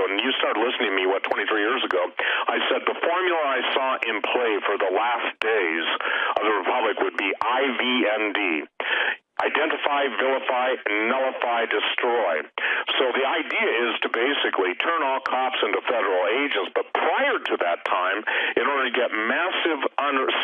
and you started listening to me, 23 years ago, I said the formula I saw in play for the last days of the Republic would be IVND. Identify, vilify, nullify, destroy. So the idea is to basically turn all cops into federal agents, but prior to that time, in order to get massive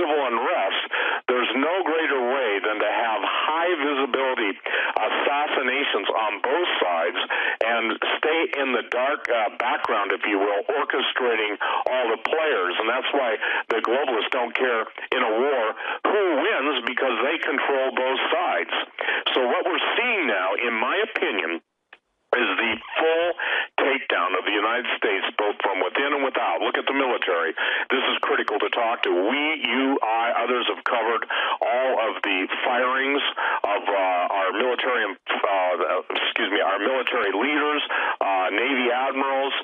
civil unrest, there's no greater way than to have high visibility assassinations on both sides and stay in the dark background, if you will, orchestrating all the players. And that's why the globalists don't care in a war who wins, because they control both sides. So what we're seeing now, in my opinion, is the full takedown of the United States, both from within and without. Look at the military. This is critical to talk to. We, you, I, others have covered all of the firings of our military, our military leaders, Navy admirals,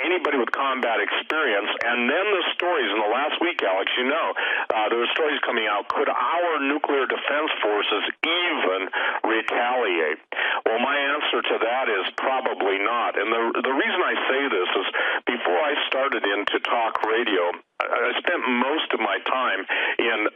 anybody with combat experience. And then the stories in the last week, Alex, there were stories coming out. Could our nuclear defense forces even retaliate? Well, my answer to that is probably not. And the reason I say this is before I started into talk radio, I spent most of my time in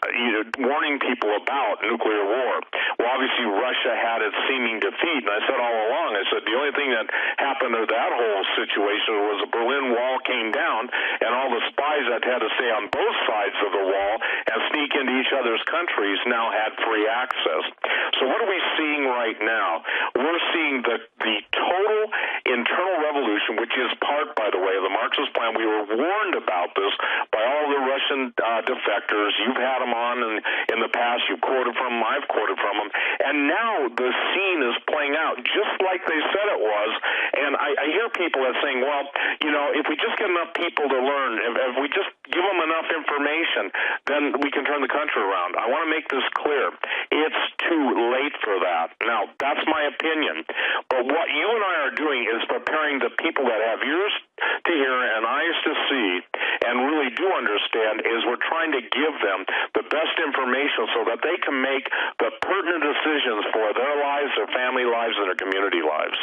warning people about nuclear war. Well, obviously, Russia had its seeming defeat, and I said all along, the only thing that happened to that whole situation was the Berlin Wall came down, and all the spies that had to stay on both sides of the wall and sneak into each other's countries now had free access. So what are we seeing right now? We're seeing the total internal revolution, which is part, by the way, of the Marxist plan. We were warned about this by all the Russian defectors. You've had them on in the past. You've quoted from them. I've quoted from them. And now the scene is playing out just like they said it was. And I hear people that saying, well, if we just get enough people to learn, if we just give them enough information, then we can turn the country around. I want to make this clear. It's too late for that. Now, that's my opinion. But what you and I are doing is preparing the people that have ears to hear and eyes to see and really do understand, is we're trying to give them the best information so that they can make the pertinent decisions for their lives, their family lives, and their community lives.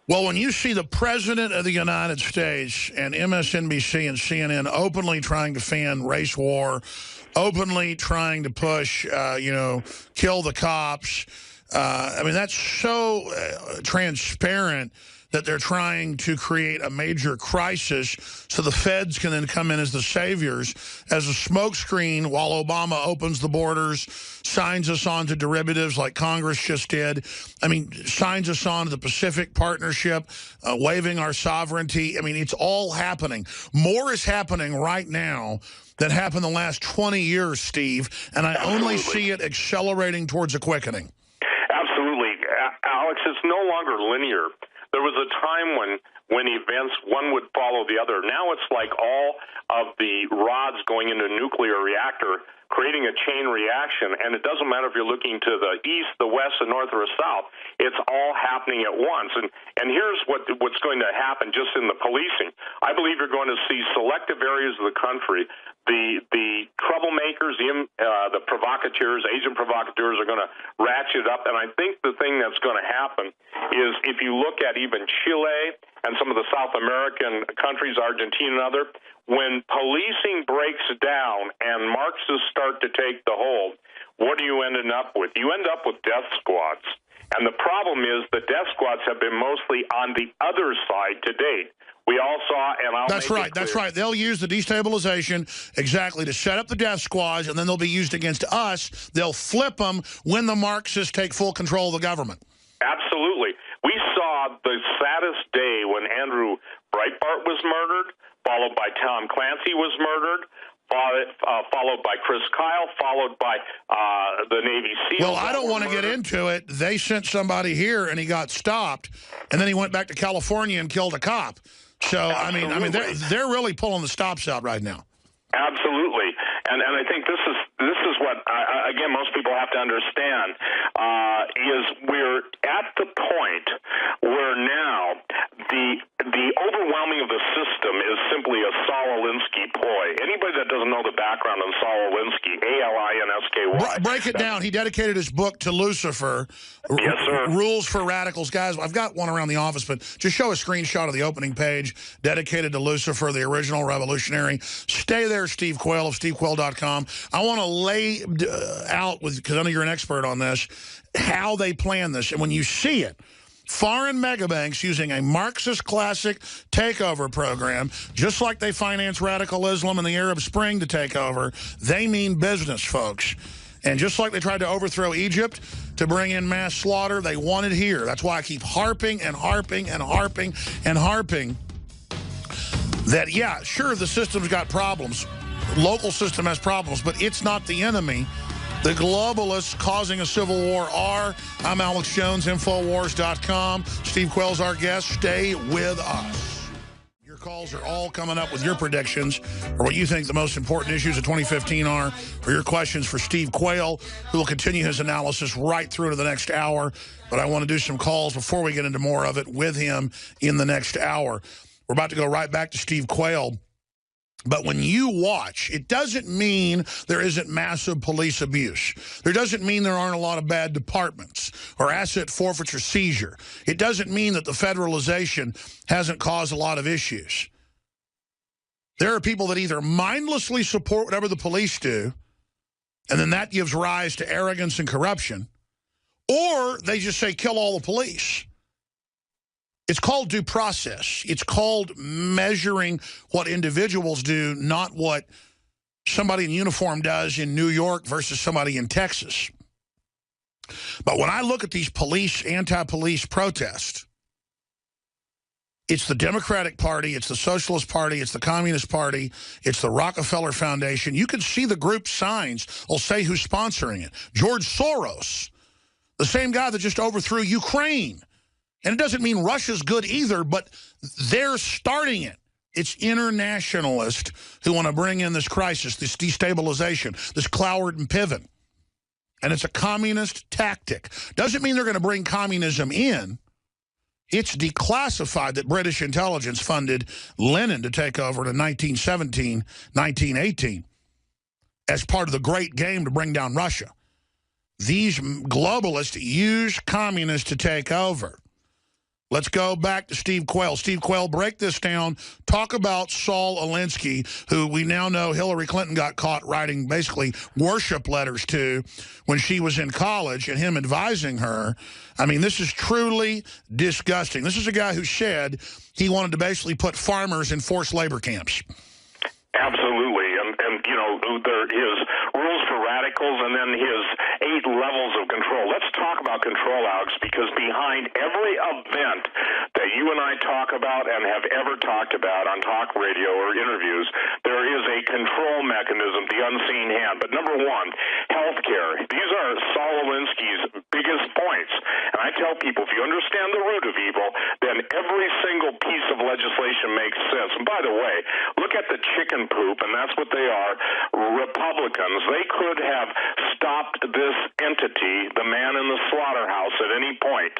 Well, when you see the President of the United States and MSNBC and CNN openly trying to fan race war, openly trying to push, kill the cops, that's so transparent that they're trying to create a major crisis so the feds can then come in as the saviors, as a smokescreen while Obama opens the borders, signs us on to derivatives like Congress just did. Signs us on to the Pacific Partnership, waiving our sovereignty. It's all happening. More is happening right now than happened the last 20 years, Steve, and I only see it accelerating towards a quickening. Absolutely. Alex, it's no longer linear. There was a time when events, one would follow the other. Now it's like all of the rods going into a nuclear reactor, creating a chain reaction, and it doesn't matter if you're looking to the east, the west, the north, or the south. It's all happening at once. And here's what's going to happen just in the policing. I believe you're going to see selective areas of the country. The troublemakers, the provocateurs, agent provocateurs are going to ratchet up. And I think the thing that's going to happen is if you look at even Chile and some of the South American countries, Argentina and other, when policing breaks down and Marxists start to take the hold, what do you end up with? You end up with death squads. And the problem is the death squads have been mostly on the other side to date. We all saw, and I'll That's right, that's right. They'll use the destabilization exactly to set up the death squads, and then they'll be used against us. They'll flip them when the Marxists take full control of the government. Absolutely. We saw the saddest day when Andrew Breitbart was murdered, followed by Tom Clancy was murdered, followed by Chris Kyle, followed by the Navy SEALs. Well, I don't want to get into it. They sent somebody here, and he got stopped, and then he went back to California and killed a cop. So, they're really pulling the stops out right now. Absolutely. And I think this is what, again, most people have to understand, is we're at the point where now the overwhelming of the system is simply a Saul Alinsky ploy. Anybody that doesn't know the background on Saul Alinsky, Alinsky, why. Break it down. He dedicated his book to Lucifer. Yes, sir. Rules for Radicals. Guys, I've got one around the office, but just show a screenshot of the opening page dedicated to Lucifer, the original revolutionary. Stay there, Steve Quayle of stevequayle.com. I want to lay out, because I know you're an expert on this, how they plan this. And when you see it, foreign megabanks using a Marxist classic takeover program, just like they finance radical Islam and the Arab Spring to take over, they mean business, folks. And just like they tried to overthrow Egypt to bring in mass slaughter, they want it here. That's why I keep harping and harping and harping and harping that, yeah, sure, the system's got problems. Local system has problems, but it's not the enemy. The globalists causing a civil war are. I'm Alex Jones, Infowars.com. Steve Quayle's our guest. Stay with us. Your calls are all coming up with your predictions or what you think the most important issues of 2015 are, or your questions for Steve Quayle, who will continue his analysis right through to the next hour. But I want to do some calls before we get into more of it with him in the next hour. We're about to go right back to Steve Quayle. But when you watch, it doesn't mean there isn't massive police abuse. There doesn't mean there aren't a lot of bad departments or asset forfeiture seizure. It doesn't mean that the federalization hasn't caused a lot of issues. There are people that either mindlessly support whatever the police do, and then that gives rise to arrogance and corruption, or they just say, kill all the police. It's called due process. It's called measuring what individuals do, not what somebody in uniform does in New York versus somebody in Texas. But when I look at these police, anti-police protests, it's the Democratic Party, it's the Socialist Party, it's the Communist Party, it's the Rockefeller Foundation. You can see the group signs. They'll say who's sponsoring it. George Soros, the same guy that just overthrew Ukraine. And it doesn't mean Russia's good either, but they're starting it. It's internationalists who want to bring in this crisis, this destabilization, this Cloward and Piven. And it's a communist tactic. Doesn't mean they're going to bring communism in. It's declassified that British intelligence funded Lenin to take over in 1917, 1918 as part of the great game to bring down Russia. These globalists use communists to take over. Let's go back to Steve Quayle. Steve Quayle, break this down. Talk about Saul Alinsky, who we now know Hillary Clinton got caught writing basically worship letters to when she was in college, and him advising her. I mean, this is truly disgusting. This is a guy who said he wanted to basically put farmers in forced labor camps. Absolutely. And you know, his rules for radicals and then his 8 levels of control. Let's talk about control, Alex, because behind every event that you and I talk about and have ever talked about on talk radio or interviews, there is a control mechanism, the unseen hand. But number one, healthcare. These are Saul Alinsky's biggest points. And I tell people, if you understand the root of evil, then every single piece of legislation makes sense. And by the way, look at the chicken poop, and that's what they are, Republicans. They could have stopped this entity, the man in the slaughterhouse, at any point,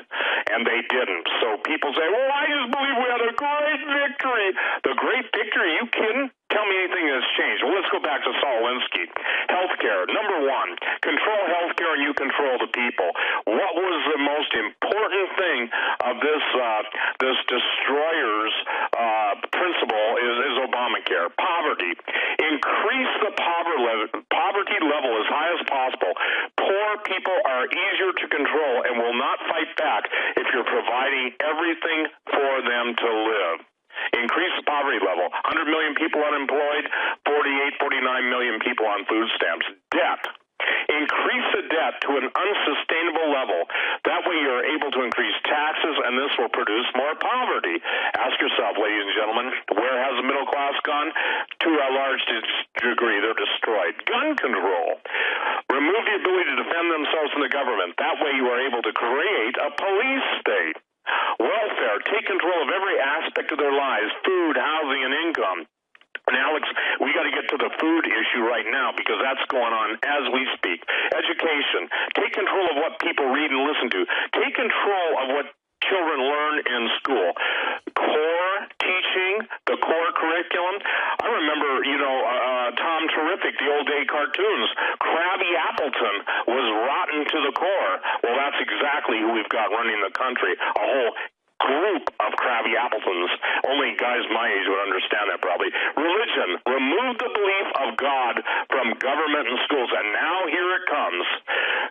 and they didn't. So people say, well, I just believe we had a great victory. The great victory? Are you kidding? Tell me anything that's changed. Well, let's go back to Saul Alinsky. Healthcare. Number one, control healthcare and you control the people. What was the most important thing of this destroyer's principle is Obamacare. Poverty. Increase the poverty level as high as possible. Poor people are easier to control and will not fight back if you're providing everything for them to live. Increase the poverty level. 100 million people unemployed, 49 million people on food stamps. Debt. Increase the debt to an unsustainable level. That way you're able to increase taxes, and this will produce more poverty. Ask yourself, ladies and gentlemen, where has the middle class gone? To a large degree, they're destroyed. Gun control. Remove the ability to defend themselves from the government. That way you are able to create a police state. Welfare. Take control of every aspect of their lives, food, housing, and income. And Alex, we got to get to the food issue right now because that's going on as we speak. Education. Take control of what people read and listen to. Take control of what children learn in school. Core teaching, the core curriculum. I remember, Tom Terrific, the old day cartoons. Krabby Appleton was rotten to the core. Well, that's exactly who we've got running the country. A whole group of Krabby Appletons. Only guys my age would understand that probably. Religion. Remove the belief of God from government and schools. And now here it comes.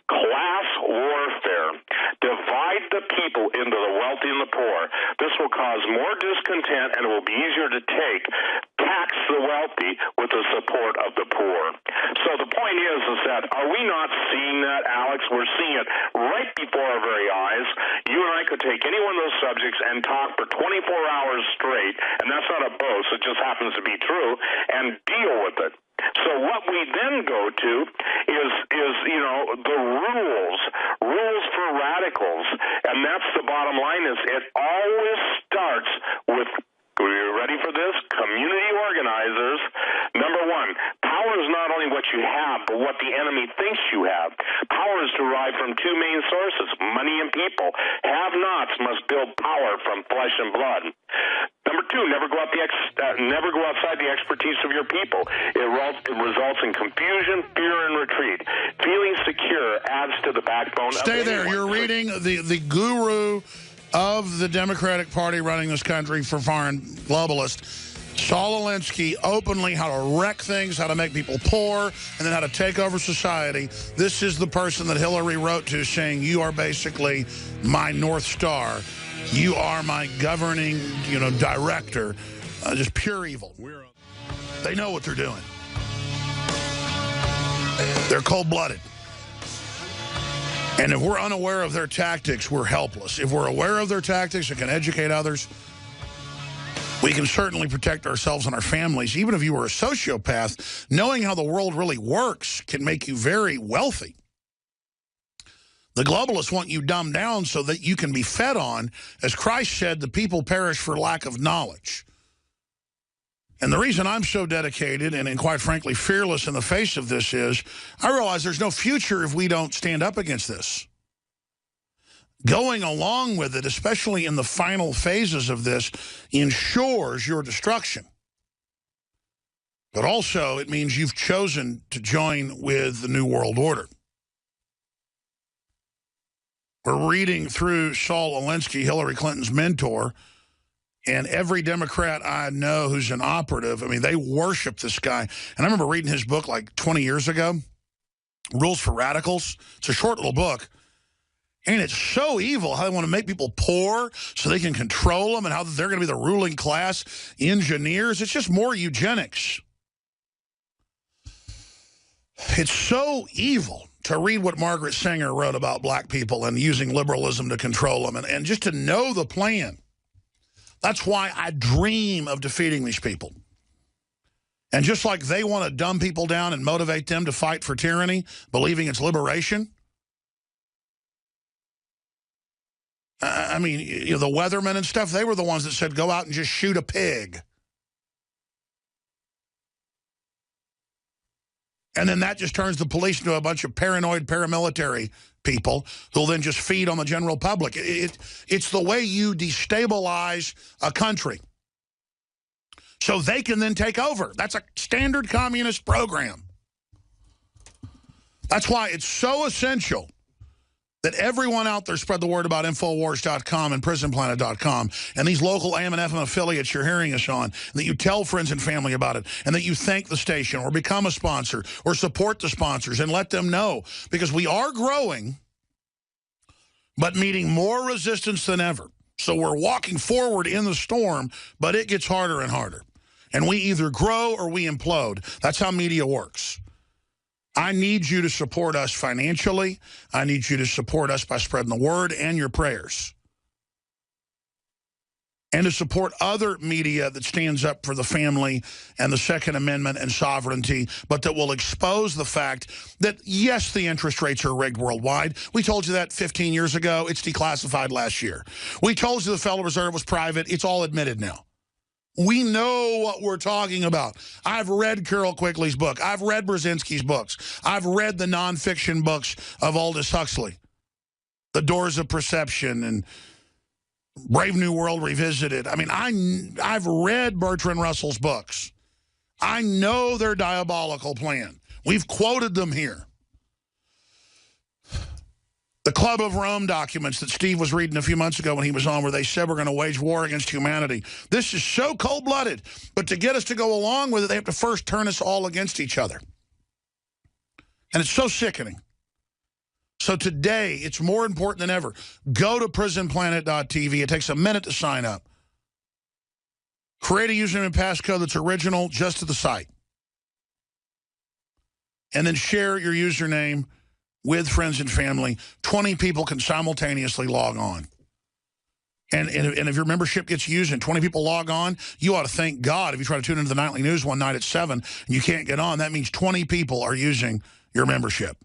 Class warfare. Divide the people into the wealthy and the poor. This will cause more discontent, and it will be easier to take. Tax the wealthy with the support of the poor. So the point is that are we not seeing that, Alex? We're seeing it right before our very eyes. You and I could take any one of those subjects and talk for 24 hours straight, and that's not a boast, it just happens to be true, and deal with it. So what we then go to is the rules for radicals, and that's the bottom line. Is it always starts with, are you ready for this? Community organizers. Number one, power is not only what you have, but what the enemy thinks you have. Power is derived from two main sources, money and people. Have-nots must build power from flesh and blood. Number two, never go outside the expertise of your people. It results in confusion, fear, and retreat. Feeling secure adds to the backbone. Stay there. You're reading the guru of the Democratic Party running this country for foreign globalists, Saul Alinsky, openly how to wreck things, how to make people poor, and then how to take over society. This is the person that Hillary wrote to saying, you are basically my North Star. You are my governing, director. Just pure evil. They know what they're doing. They're cold-blooded. And if we're unaware of their tactics, we're helpless. If we're aware of their tactics and can educate others, we can certainly protect ourselves and our families. Even if you were a sociopath, knowing how the world really works can make you very wealthy. The globalists want you dumbed down so that you can be fed on. As Christ said, the people perish for lack of knowledge. And the reason I'm so dedicated and quite frankly fearless in the face of this is I realize there's no future if we don't stand up against this. Going along with it, especially in the final phases of this, ensures your destruction. But also it means you've chosen to join with the New World Order. We're reading through Saul Alinsky, Hillary Clinton's mentor, and every Democrat I know who's an operative, I mean, they worship this guy. And I remember reading his book like 20 years ago, Rules for Radicals. It's a short little book. And it's so evil how they want to make people poor so they can control them and how they're going to be the ruling class engineers. It's just more eugenics. It's so evil to read what Margaret Sanger wrote about black people and using liberalism to control them and just to know the plan. That's why I dream of defeating these people. And just like they want to dumb people down and motivate them to fight for tyranny, believing it's liberation. I mean, the weathermen and stuff, they were the ones that said, go out and just shoot a pig. And then that just turns the police into a bunch of paranoid paramilitary people who'll then just feed on the general public. It's the way you destabilize a country so they can then take over. That's a standard communist program. That's why it's so essential that everyone out there spread the word about Infowars.com and PrisonPlanet.com and these local AM and FM affiliates you're hearing us on, and that you tell friends and family about it, and that you thank the station or become a sponsor or support the sponsors and let them know. Because we are growing, but meeting more resistance than ever. So we're walking forward in the storm, but it gets harder and harder. And we either grow or we implode. That's how media works. I need you to support us financially. I need you to support us by spreading the word and your prayers. And to support other media that stands up for the family and the Second Amendment and sovereignty, but that will expose the fact that, yes, the interest rates are rigged worldwide. We told you that 15 years ago. It's declassified last year. We told you the Federal Reserve was private. It's all admitted now. We know what we're talking about. I've read Carol Quigley's book. I've read Brzezinski's books. I've read the nonfiction books of Aldous Huxley. The Doors of Perception and Brave New World Revisited. I mean, I've read Bertrand Russell's books. I know their diabolical plan. We've quoted them here. The Club of Rome documents that Steve was reading a few months ago when he was on, where they said we're going to wage war against humanity. This is so cold-blooded. But to get us to go along with it, they have to first turn us all against each other. And it's so sickening. So today, it's more important than ever. Go to prisonplanet.tv. It takes a minute to sign up. Create a username and passcode that's original just to the site. And then share your username with friends and family. 20 people can simultaneously log on. And if your membership gets used and 20 people log on, you ought to thank God. If you try to tune into the nightly news one night at 7 and you can't get on, that means 20 people are using your membership.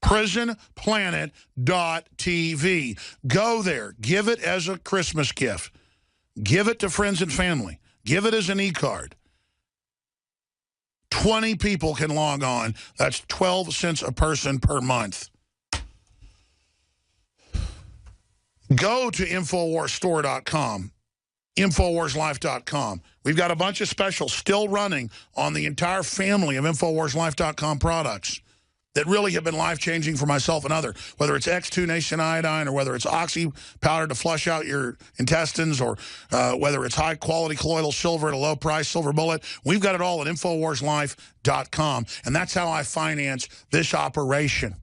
PrisonPlanet.tv. Go there. Give it as a Christmas gift. Give it to friends and family. Give it as an e-card. 20 people can log on. That's 12 cents a person per month. Go to InfoWarsStore.com, InfoWarsLife.com. We've got a bunch of specials still running on the entire family of InfoWarsLife.com products that really have been life-changing for myself and others, whether it's X2 Nation Iodine or whether it's Oxy powder to flush out your intestines or whether it's high-quality colloidal silver at a low price, silver bullet. We've got it all at InfoWarsLife.com, and that's how I finance this operation.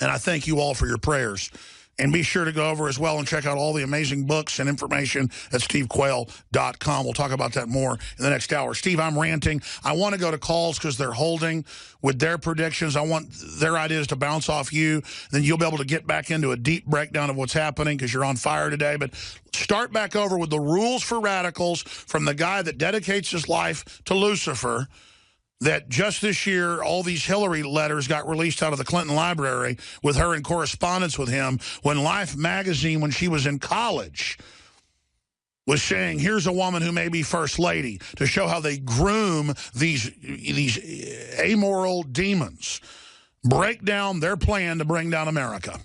And I thank you all for your prayers. And be sure to go over as well and check out all the amazing books and information at stevequayle.com. We'll talk about that more in the next hour. Steve, I'm ranting. I want to go to calls because they're holding with their predictions. I want their ideas to bounce off you. Then you'll be able to get back into a deep breakdown of what's happening because you're on fire today. But start back over with the rules for radicals from the guy that dedicates his life to Lucifer, that just this year, all these Hillary letters got released out of the Clinton Library with her in correspondence with him when Life magazine, when she was in college, was saying, here's a woman who may be first lady, to show how they groom these amoral demons, break down their plan to bring down America.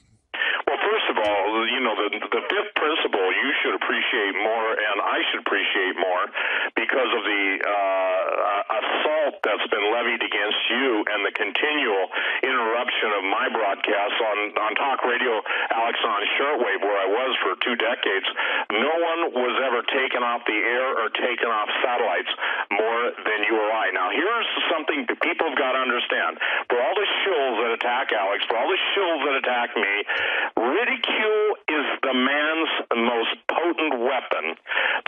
Well, first of all, you know, the fifth principle you should appreciate more, and I should appreciate more, because of the assault that's been levied against you and the continual interruption of my broadcasts on talk radio, Alex, on shortwave, where I was for 2 decades. No one was ever taken off the air or taken off satellites more than you or I. Now, here's something that people have got to understand. For all the shills that attack Alex, for all the shills that attack me, ridicule is the man's most potent weapon.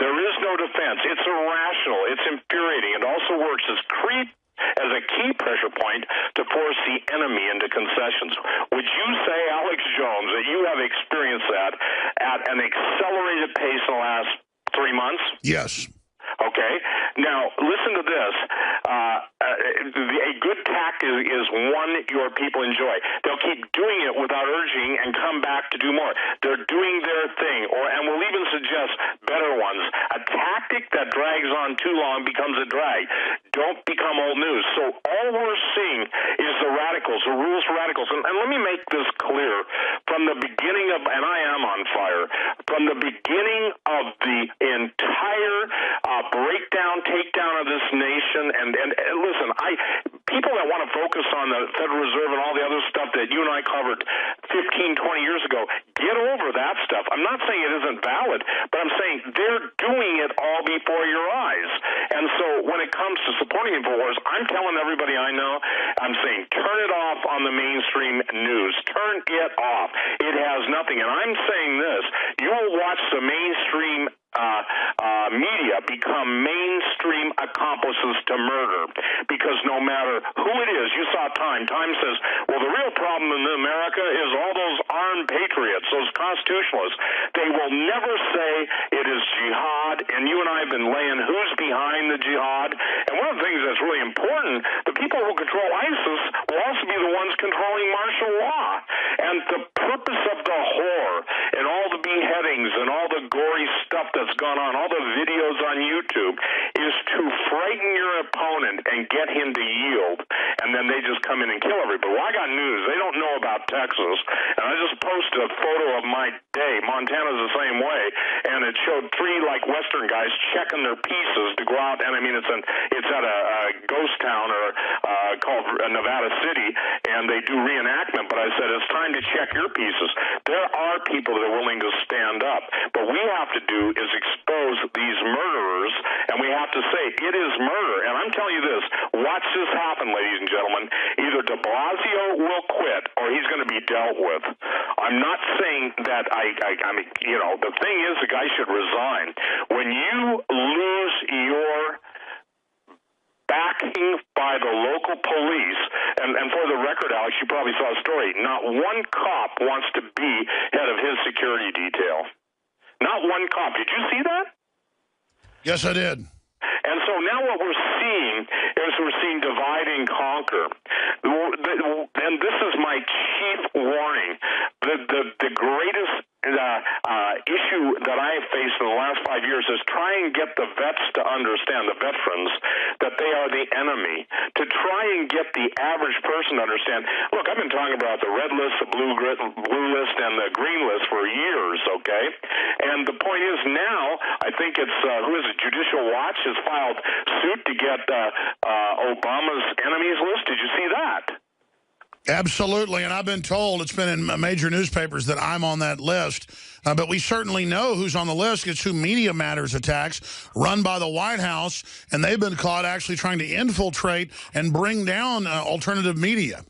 There is no defense. It's irrational. It's infuriating. It also works as a key pressure point to force the enemy into concessions. Would you say, Alex Jones, that you have experienced that at an accelerated pace in the last 3 months? Yes. Okay. Now, listen to this. A good tack is one your people enjoy. They'll keep doing it without urging and come back to do more. They're doing their thing, and we'll even suggest better ones. A tactic that drags on too long becomes a drag. Don't become old news. So all we're seeing is the radicals, the rules for radicals. And let me make this clear. From the beginning of, and I am on fire, from the beginning of the entire breakdown, takedown of this nation, and listen, people that want to focus on the Federal Reserve and all the other stuff that you and I covered 15, 20 years ago, get over that stuff. I'm not saying it isn't valid, but I'm saying they're doing it all before your eyes. And so when it comes to supporting InfoWars, I'm telling everybody I know, I'm saying turn it off on the mainstream news. Turn it off. It has nothing. And I'm saying this, you will watch the mainstream media become mainstream accomplices to murder, because no matter who it is, you saw Time says, well, the real problem in America is all those armed patriots, those constitutionalists. They will never say it is jihad, and you and I have been laying who's behind the jihad. And one of the things that's really important, the people who control ISIS will also be the ones controlling martial law. And the purpose of the horror and all the beheadings and all the gory stuff that's gone on, all the videos on YouTube, is to frighten your opponent and get him to yield, and then they just come in and kill everybody. Well, I got news. They don't know about Texas, and I just posted a photo of my day. Montana's the same way, and it showed three, like, Western guys checking their pieces to go out, and I mean, it's at a ghost town or called Nevada City, and they do reenactment, but I said, it's time to check your pieces. There are people that are willing to stand up, but we have to do is expose these murderers, and we have to say it is murder. And I'm telling you this, watch this happen, ladies and gentlemen. Either de Blasio will quit or he's going to be dealt with. I'm not saying that I mean, you know, the thing is the guy should resign. When you lose your backing by the local police, and for the record, Alex, you probably saw a story, not one cop wants to be head of his security detail. Not one cop. Did you see that? Yes, I did. And so now what we're seeing is we're seeing divide and conquer. And this is my chief warning. The greatest issue that I have faced in the last 5 years is try and get the vets to understand, the veterans, that they are the enemy. To try and get the average person to understand, look, I've been talking about the red list, the blue list, and the green list for years, okay? And the point is now, I think it's, who is it, Judicial Watch has filed suit to get Obama's enemies list. Did you see that? Absolutely, and I've been told, it's been in major newspapers, that I'm on that list. But we certainly know who's on the list. It's who Media Matters attacks, run by the White House, and they've been caught actually trying to infiltrate and bring down alternative media.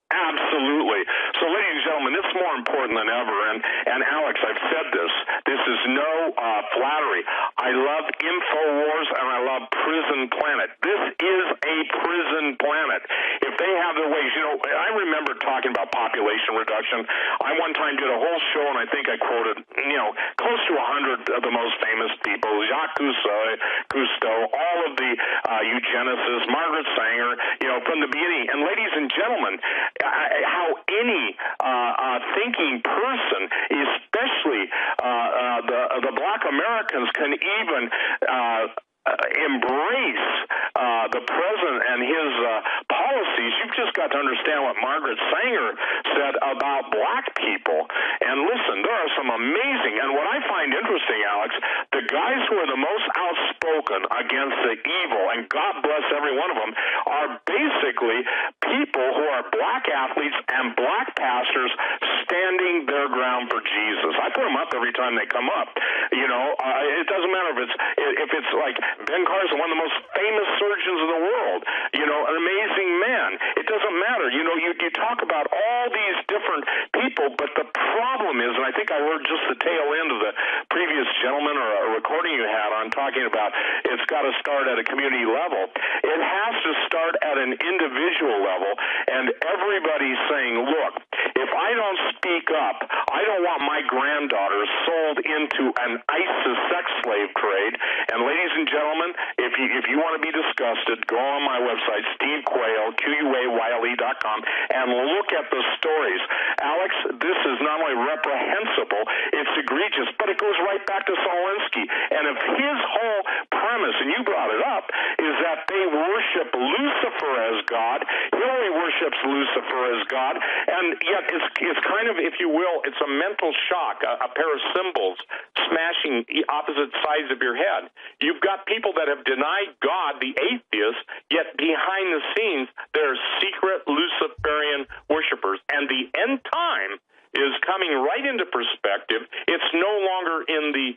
Absolutely. So, ladies and gentlemen, this is more important than ever. And Alex, I've said this. This is no flattery. I love InfoWars and I love Prison Planet. This is a prison planet. If they have their ways, you know, I remember talking about population reduction. I one time did a whole show, and I think I quoted, you know, close to 100 of the most famous people, Jacques Cousteau, all of the eugenicists, Margaret Sanger, you know, from the beginning. And ladies and gentlemen, how any thinking person, especially the black Americans, can even embrace the president and his policies. You've just got to understand what Margaret Sanger said about black people. And listen, there are some amazing, and what I find interesting, Alex, the guys who are the most outspoken against the evil, and God bless every one of them, are basically people who are black athletes and black pastors standing their ground for Jesus. I put them up every time they come up. You know, it doesn't matter if it's like Ben Carson, one of the most famous surgeons in the world, you know, an amazing man. It doesn't matter. You know, you talk about all these different people, but the problem is, and I think I heard just the tail end of the previous gentleman or a recording you had on talking about it's got to start at a community level. It has to start at an individual level, and everybody's saying, look, if I don't speak up, I don't want my granddaughter sold into an ISIS sex slave trade. And ladies and gentlemen, if you want to be disgusted, go on my website, Steve Quayle, QUAYLE.com, and look at the stories. Alex, this is not only reprehensible, it's egregious, but it goes right back to Zelensky. And if his whole premise, and you brought it up, is that they worship Lucifer as God, Hillary worships Lucifer as God, and yet it's kind of, if you will, it's a mental shock, a pair of cymbals smashing opposite sides of your head. You've got people that have denied God, the atheists, yet behind the scenes, they're secret Luciferian worshipers. And the end time is coming right into perspective. It's no longer in the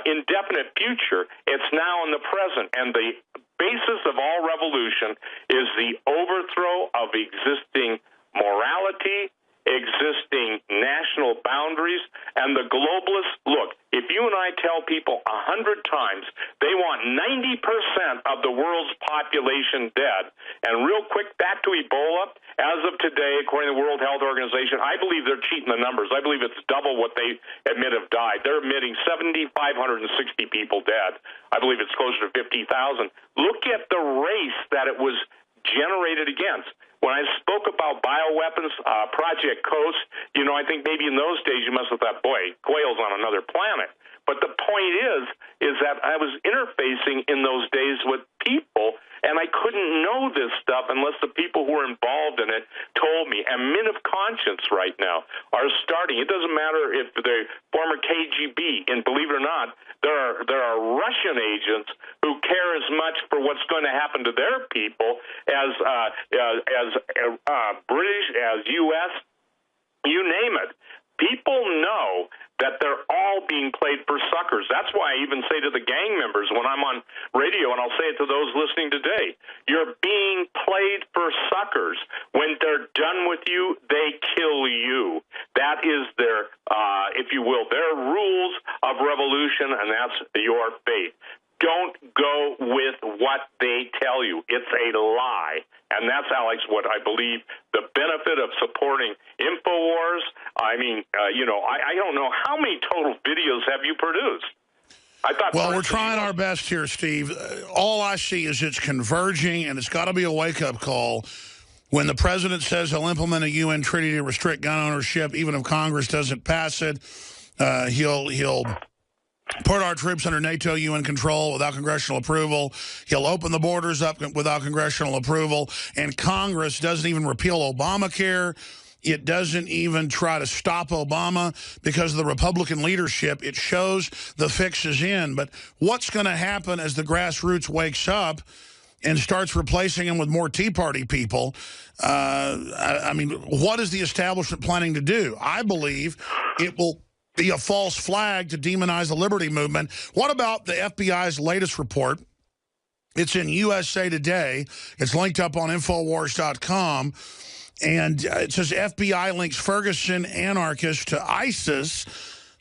indefinite future. It's now in the present. And the basis of all revolution is the overthrow of existing morality, existing national boundaries, and the globalists. Look, if you and I tell people 100 times they want 90% of the world's population dead, and real quick, back to Ebola, as of today, according to the World Health Organization, I believe they're cheating the numbers. I believe it's double what they admit have died. They're admitting 7,560 people dead. I believe it's closer to 50,000. Look at the race that it was generated against. When I spoke about bioweapons, Project Coast, you know, I think maybe in those days you must have thought, boy, Quayle's on another planet. But the point is that I was interfacing in those days with people, and I couldn't know this stuff unless the people who were involved in it told me. And men of conscience right now are starting. It doesn't matter if they're former KGB, and believe it or not, there are Russian agents who care as much for what's going to happen to their people as British, as U.S., you name it. People know that they're all being played for suckers. That's why I even say to the gang members when I'm on radio, and I'll say it to those listening today, you're being played for suckers. When they're done with you, they kill you. That is their, if you will, their rules of revolution, and that's your fate. Don't go with what they tell you. It's a lie. And that's, Alex, what I believe the benefit of supporting InfoWars. I mean, I don't know how many total videos have you produced? Well, we're trying our best here, Steve. All I see is it's converging, and it's got to be a wake-up call. When the president says he'll implement a UN treaty to restrict gun ownership, even if Congress doesn't pass it, he'll put our troops under NATO UN control without congressional approval. He'll open the borders up without congressional approval. And Congress doesn't even repeal Obamacare. It doesn't even try to stop Obama because of the Republican leadership. It shows the fix is in. But what's going to happen as the grassroots wakes up and starts replacing them with more Tea Party people? I mean, what is the establishment planning to do? I believe it will be a false flag to demonize the liberty movement. What about the FBI's latest report? It's in USA Today. It's linked up on Infowars.com. And it says FBI links Ferguson anarchists to ISIS.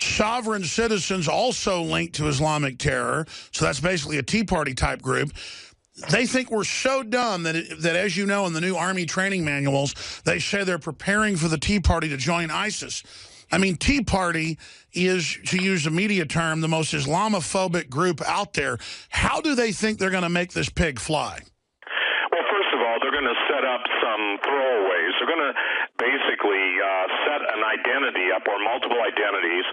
Sovereign citizens also linked to Islamic terror. So that's basically a Tea Party type group. They think we're so dumb that, as you know, in the new Army training manuals, they say they're preparing for the Tea Party to join ISIS. I mean, Tea Party is, to use a media term, the most Islamophobic group out there. How do they think they're going to make this pig fly? Well, first of all, they're going to set up some throwaways. They're going to basically set an identity up, or multiple identities.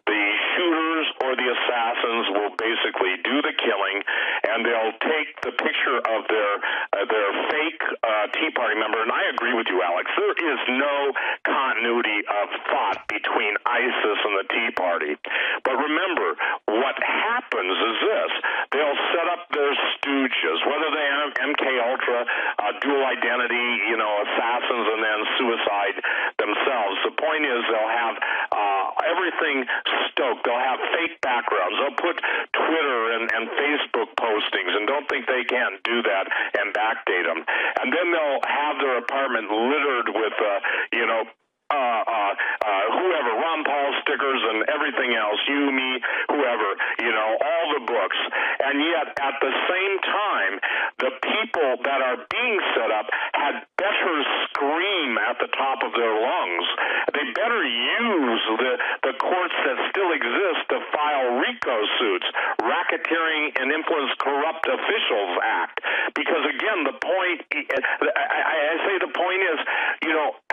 The shooters or the assassins will basically do the killing, and they'll take the picture of their fake Tea Party member. And I agree with you, Alex. There is no continuity of thought between ISIS and the Tea Party. But remember, what happens is this. They'll set up their stooges, whether they have MKUltra, dual identity, assassins, and then suicide themselves. The point is they'll have everything stoked. They'll have fake backgrounds. They'll put Twitter and Facebook postings, and don't think they can't do that and backdate them. And then they'll have their apartment littered with, whoever, Ron Paul stickers and everything else, you, me, whoever, all the books. And yet, at the same time, the people that are being set up had better scream at the top of their lungs. They better use the courts that still exist to file RICO suits, Racketeering and Influence Corrupt Officials Act. Because, again, the point, I say the point is,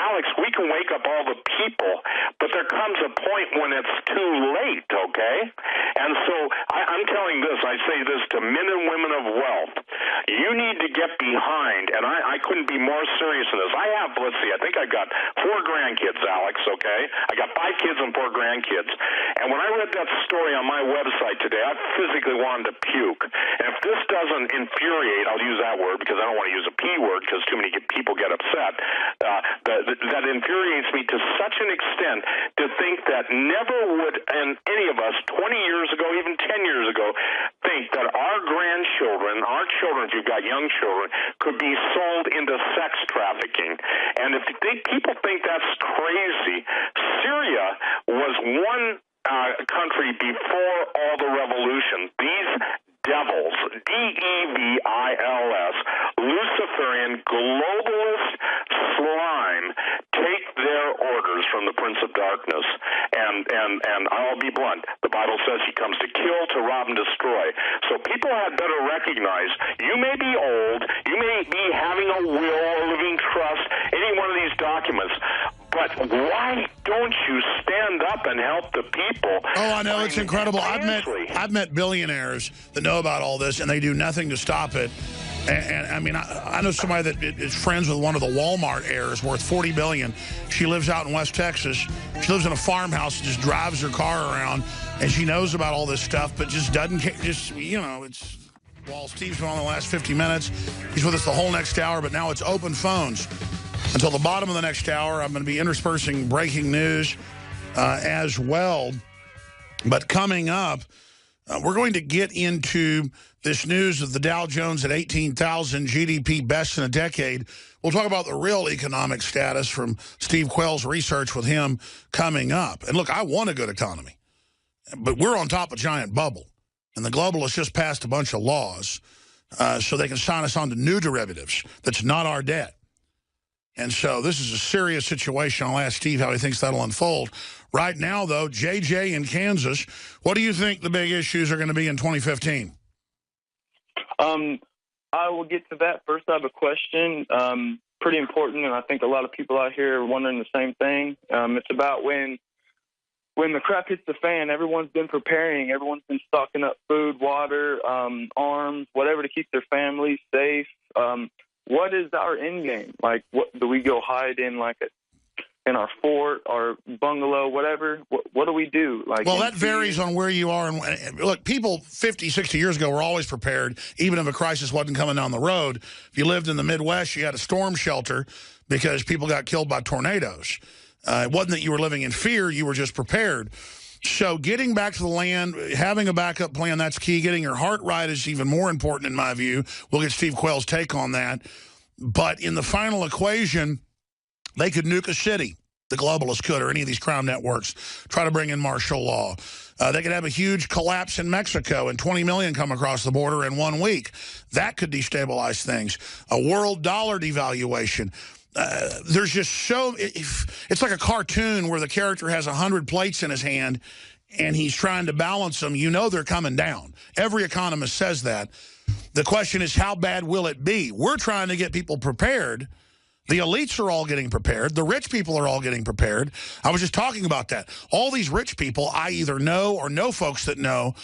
Alex, we can wake up all the people, but there comes a point when it's too late, okay? And so I'm telling this, I say this to men and women of wealth. You need to get behind, and I couldn't be more serious in this. I have, let's see, I think I got 4 grandkids, Alex, okay? I got 5 kids and 4 grandkids. And when I read that story on my website today, I physically wanted to puke. And if this doesn't infuriate, I'll use that word because I don't want to use a P word because too many people get upset, that infuriates me to such an extent to think that never would any of us 20 years ago, even 10 years ago, think that our grandchildren, our children, if you've got young children, could be sold into sex trafficking. And if people think that's crazy, Syria was one country before all the revolution. These devils, D-E-V-I-L-S, Luciferian globalist slime, take their orders from the Prince of Darkness. And I'll be blunt. The Bible says he comes to kill, to rob, and destroy. So people had better recognize you may be old, you may be having a will or living trust, any one of these documents, But why don't you stand up and help the people? Oh, I know. It's incredible. I've met billionaires that know about all this, and they do nothing to stop it. And I mean, I know somebody that is friends with one of the Walmart heirs worth $40 billion. She lives out in West Texas. She lives in a farmhouse and just drives her car around, and she knows about all this stuff, but just doesn't care. Just, you know, it's... Well, Steve's been on the last 50 minutes. He's with us the whole next hour, but now it's open phones. Until the bottom of the next hour, I'm going to be interspersing breaking news as well. But coming up, we're going to get into this news of the Dow Jones at 18,000, GDP best in a decade. We'll talk about the real economic status from Steve Quayle's research with him coming up. And look, I want a good economy, but we're on top of a giant bubble. And the globalists just passed a bunch of laws so they can sign us on to new derivatives that's not our debt. And so this is a serious situation. I'll ask Steve how he thinks that'll unfold. Right now, though, JJ in Kansas, what do you think the big issues are going to be in 2015? I will get to that. First, I have a question, pretty important, and I think a lot of people out here are wondering the same thing. It's about when the crap hits the fan, everyone's been preparing. Everyone's been stocking up food, water, arms, whatever to keep their families safe. What is our end game? Like, what do we go hide in, like in our fort, our bungalow, whatever? What do we do? Like, well, that varies on where you are. And look, people 50, 60 years ago were always prepared, even if a crisis wasn't coming down the road. If you lived in the Midwest, you had a storm shelter because people got killed by tornadoes. It wasn't that you were living in fear, you were just prepared. So getting back to the land, having a backup plan, that's key. Getting your heart right is even more important in my view. We'll get Steve Quayle's take on that. But in the final equation, they could nuke a city. The globalists could, or any of these crime networks, try to bring in martial law. They could have a huge collapse in Mexico and 20 million come across the border in 1 week. That could destabilize things. A world dollar devaluation. There's just so... It's like a cartoon where the character has 100 plates in his hand and he's trying to balance them. You know they're coming down. Every economist says that. The question is, how bad will it be? We're trying to get people prepared. The elites are all getting prepared. The rich people are all getting prepared. I was just talking about that. All these rich people I either know or know folks that know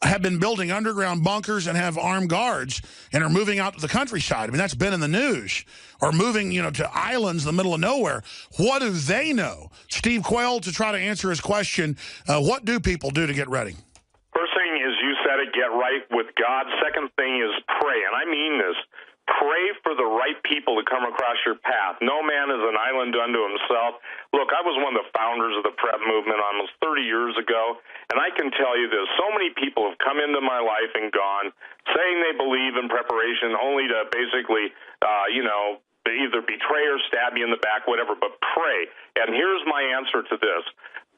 have been building underground bunkers and have armed guards and are moving out to the countryside. I mean, that's been in the news. Or moving, you know, to islands in the middle of nowhere. What do they know? Steve Quayle, to try to answer his question, what do people do to get ready? First thing is, you said it, get right with God. Second thing is pray, and I mean this. Pray for the right people to come across your path. No man is an island unto himself. Look, I was one of the founders of the PrEP movement almost 30 years ago, and I can tell you this. So many people have come into my life and gone saying they believe in preparation only to basically, either betray or stab you in the back, whatever, but pray. And here's my answer to this.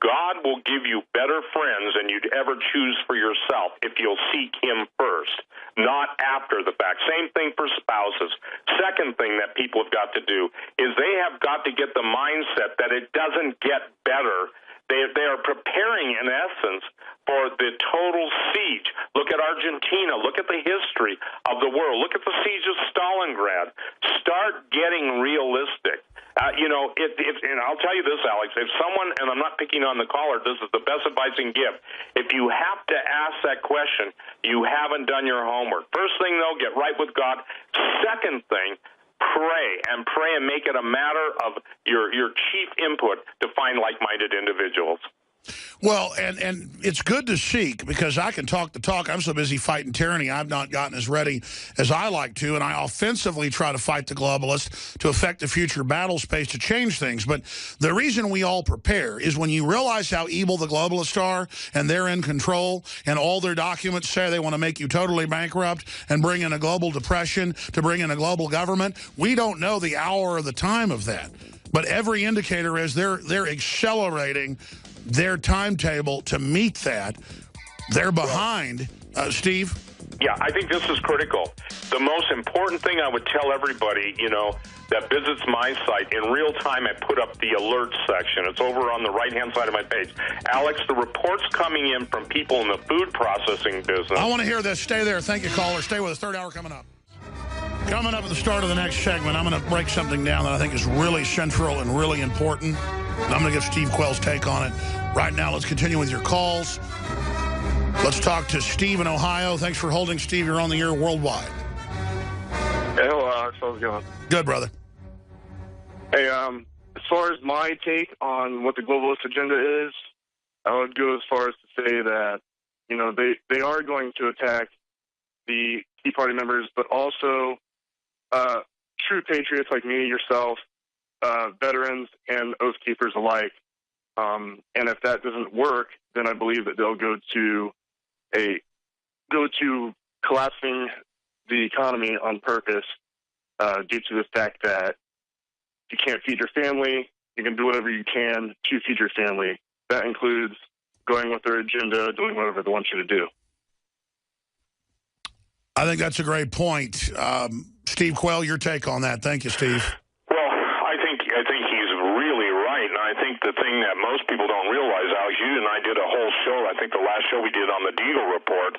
God will give you better friends than you'd ever choose for yourself if you'll seek him first, not after the fact. Same thing for spouses. Second thing that people have got to do is they have got to get the mindset that it doesn't get better. They are preparing, in essence, for the total siege. Look at Argentina. Look at the history of the world. Look at the siege of Stalingrad. Start getting realistic. And I'll tell you this, Alex, if someone, and I'm not picking on the caller, this is the best advice I can give. If you have to ask that question, you haven't done your homework. First thing, though, get right with God. Second thing, pray and make it a matter of your chief input to find like-minded individuals. Well, and it's good to seek, because I can talk the talk. I'm so busy fighting tyranny, I've not gotten as ready as I like to, and I offensively try to fight the globalists to affect the future battle space to change things. But the reason we all prepare is when you realize how evil the globalists are, and they're in control, and all their documents say they want to make you totally bankrupt and bring in a global depression, to bring in a global government. We don't know the hour or the time of that. But every indicator is they're accelerating their timetable to meet that. They're behind. Steve? Yeah, I think this is critical. The most important thing I would tell everybody, that visits my site, in real time I put up the alert section. It's over on the right-hand side of my page. Alex, the reports coming in from people in the food processing business. I want to hear this. Stay there. Thank you, caller. Stay with us. Third hour coming up. Coming up at the start of the next segment, I'm going to break something down that I think is really central and really important. And I'm going to give Steve Quayle's take on it. Right now, let's continue with your calls. Let's talk to Steve in Ohio. Thanks for holding, Steve. You're on the air worldwide. Hey, hello, Alex. How's it going? Good, brother. Hey, as far as my take on what the globalist agenda is, I would go as far as to say that, you know, they are going to attack the Tea Party members, but also true patriots like me, yourself, veterans, and oath keepers alike. And if that doesn't work, then I believe that they'll go to collapsing the economy on purpose due to the fact that you can't feed your family. You can do whatever you can to feed your family. That includes going with their agenda, doing whatever they want you to do. I think that's a great point. Steve Quayle, your take on that. Thank you, Steve. Well, I think he's really right, and I think the thing that most people don't realize, Alex, you and I did a whole show, I think the last show we did on the Deagle Report,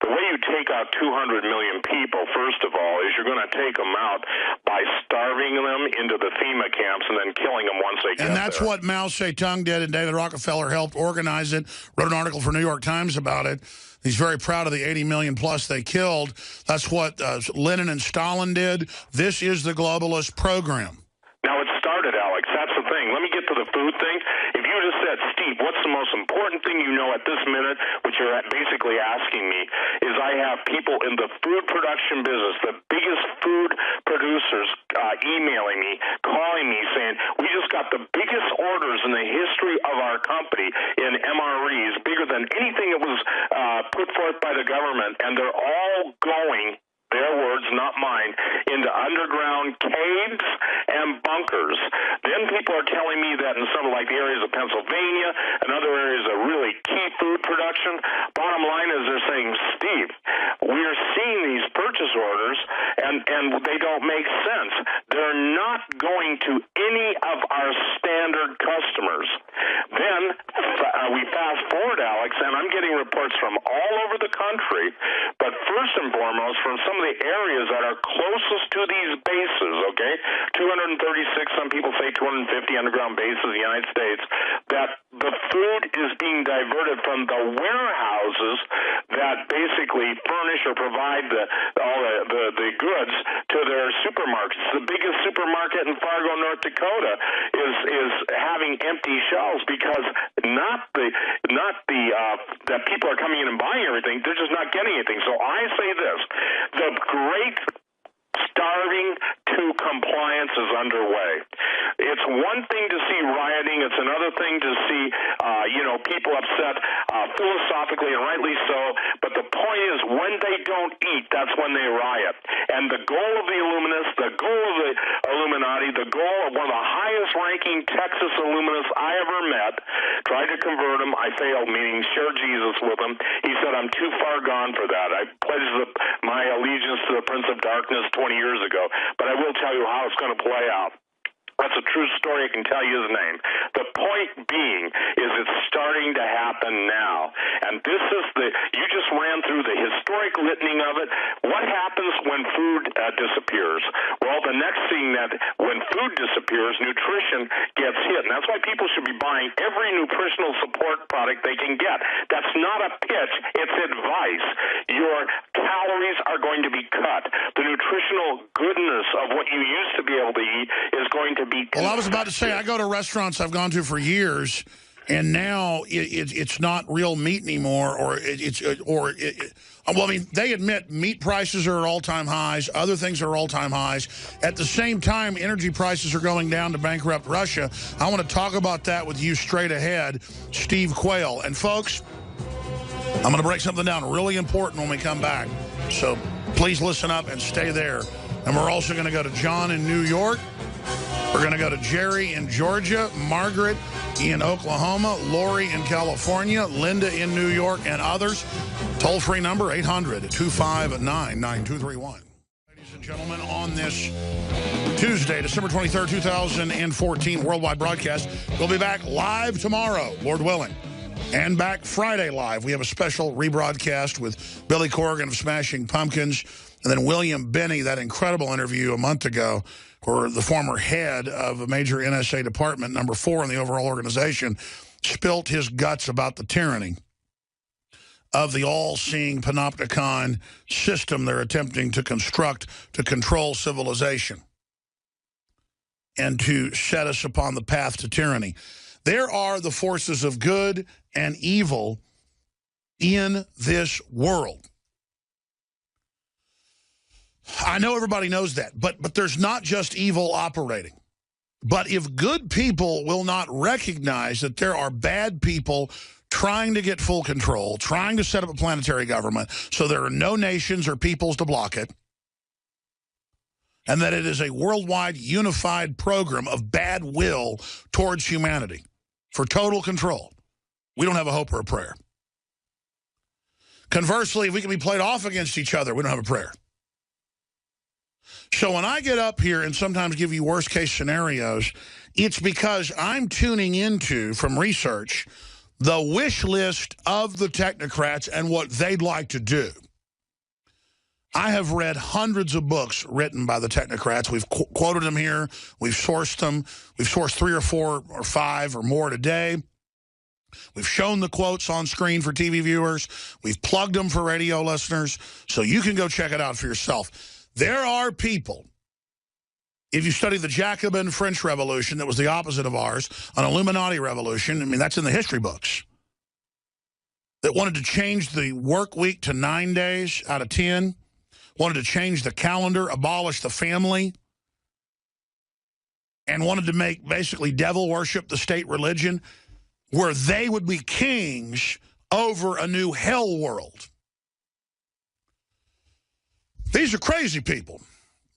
the way you take out 200 million people, first of all, is you're going to take them out by starving them into the FEMA camps and then killing them once they get there. And that's what Mao Zedong did, and David Rockefeller helped organize it, wrote an article for New York Times about it. He's very proud of the 80 million plus they killed. That's what Lenin and Stalin did. This is the globalist program. Now, it started, Alex. That's the thing. Let me get to the food thing. If you just said, Steve, what's the most important thing you know at this minute, which you're basically asking me, is I have people in the food production business, the biggest food producers, emailing me, calling me, saying, we just got the biggest orders in the history of our company in MREs, bigger than anything that was put forth by the government, and they're all going, their words, not mine, into underground caves and bunkers. Then people are telling me that in some like the areas of Pennsylvania and other areas of really key food production, bottom line is they're saying, Steve, we're seeing these purchase orders and they don't make sense. They're not going to any of our standard customers. Then we fast forward, Alex, and I'm getting reports from all over the country, but first and foremost from some of the areas that are closest to these bases, okay, 236, some people say 250 underground bases in the United States, that the food is being diverted from the warehouses that basically furnish or provide all the goods to their supermarkets. The biggest supermarket in Fargo, North Dakota is having empty shelves because that people are coming in and buying everything, they're just not getting anything. So I say this, the great starving to compliance is underway. It's one thing to see rioting. It's another thing to see, people upset philosophically, and rightly so. But the point is, when they don't eat, that's when they riot. And the goal of the Illuminists, the goal of the Illuminati, the goal of one of the highest-ranking Texas Illuminists I ever met, tried to convert him. I failed, meaning share Jesus with him. He said, I'm too far gone for that. I pledged my allegiance to the Prince of Darkness 20 years ago. But I will tell you how it's going to play out. That's a true story. I can tell you his name. The point being is it's starting to happen now. And this is you just ran through the historic litany of it. What happens when food disappears? Well, the next thing that when food disappears, nutrition gets hit. And that's why people should be buying every nutritional support product they can get. That's not a pitch. It's advice. Your calories are going to be cut. The nutritional goodness of what you used to be able to eat is going to be... Well, I was about to say, I go to restaurants I've gone to for years, and now it's not real meat anymore, well, I mean, they admit meat prices are at all-time highs, other things are all-time highs. At the same time, energy prices are going down to bankrupt Russia. I want to talk about that with you straight ahead, Steve Quayle. And folks, I'm going to break something down really important when we come back. So please listen up and stay there. And we're also going to go to John in New York. We're going to go to Jerry in Georgia, Margaret in Oklahoma, Lori in California, Linda in New York, and others. Toll-free number, 800-259-9231. Ladies and gentlemen, on this Tuesday, December 23rd, 2014, worldwide broadcast, we'll be back live tomorrow, Lord willing. And back Friday live. We have a special rebroadcast with Billy Corgan of Smashing Pumpkins. And then William Binney, that incredible interview a month ago, where the former head of a major NSA department, number 4 in the overall organization, spilt his guts about the tyranny of the all-seeing panopticon system they're attempting to construct to control civilization and to set us upon the path to tyranny. There are the forces of good and evil in this world. I know everybody knows that, but there's not just evil operating. But if good people will not recognize that there are bad people trying to get full control, trying to set up a planetary government so there are no nations or peoples to block it, and that it is a worldwide unified program of bad will towards humanity for total control, we don't have a hope or a prayer. Conversely, if we can be played off against each other, we don't have a prayer. So when I get up here and sometimes give you worst-case scenarios, it's because I'm tuning into, from research, the wish list of the technocrats and what they'd like to do. I have read hundreds of books written by the technocrats. We've quoted them here. We've sourced them. We've sourced 3 or 4 or 5 or more today. We've shown the quotes on screen for TV viewers. We've plugged them for radio listeners, so you can go check it out for yourself. There are people, if you study the Jacobin French Revolution, that was the opposite of ours, an Illuminati revolution, I mean, that's in the history books, that wanted to change the work week to 9 days out of 10, wanted to change the calendar, abolish the family, and wanted to make basically devil worship the state religion, where they would be kings over a new hell world. These are crazy people,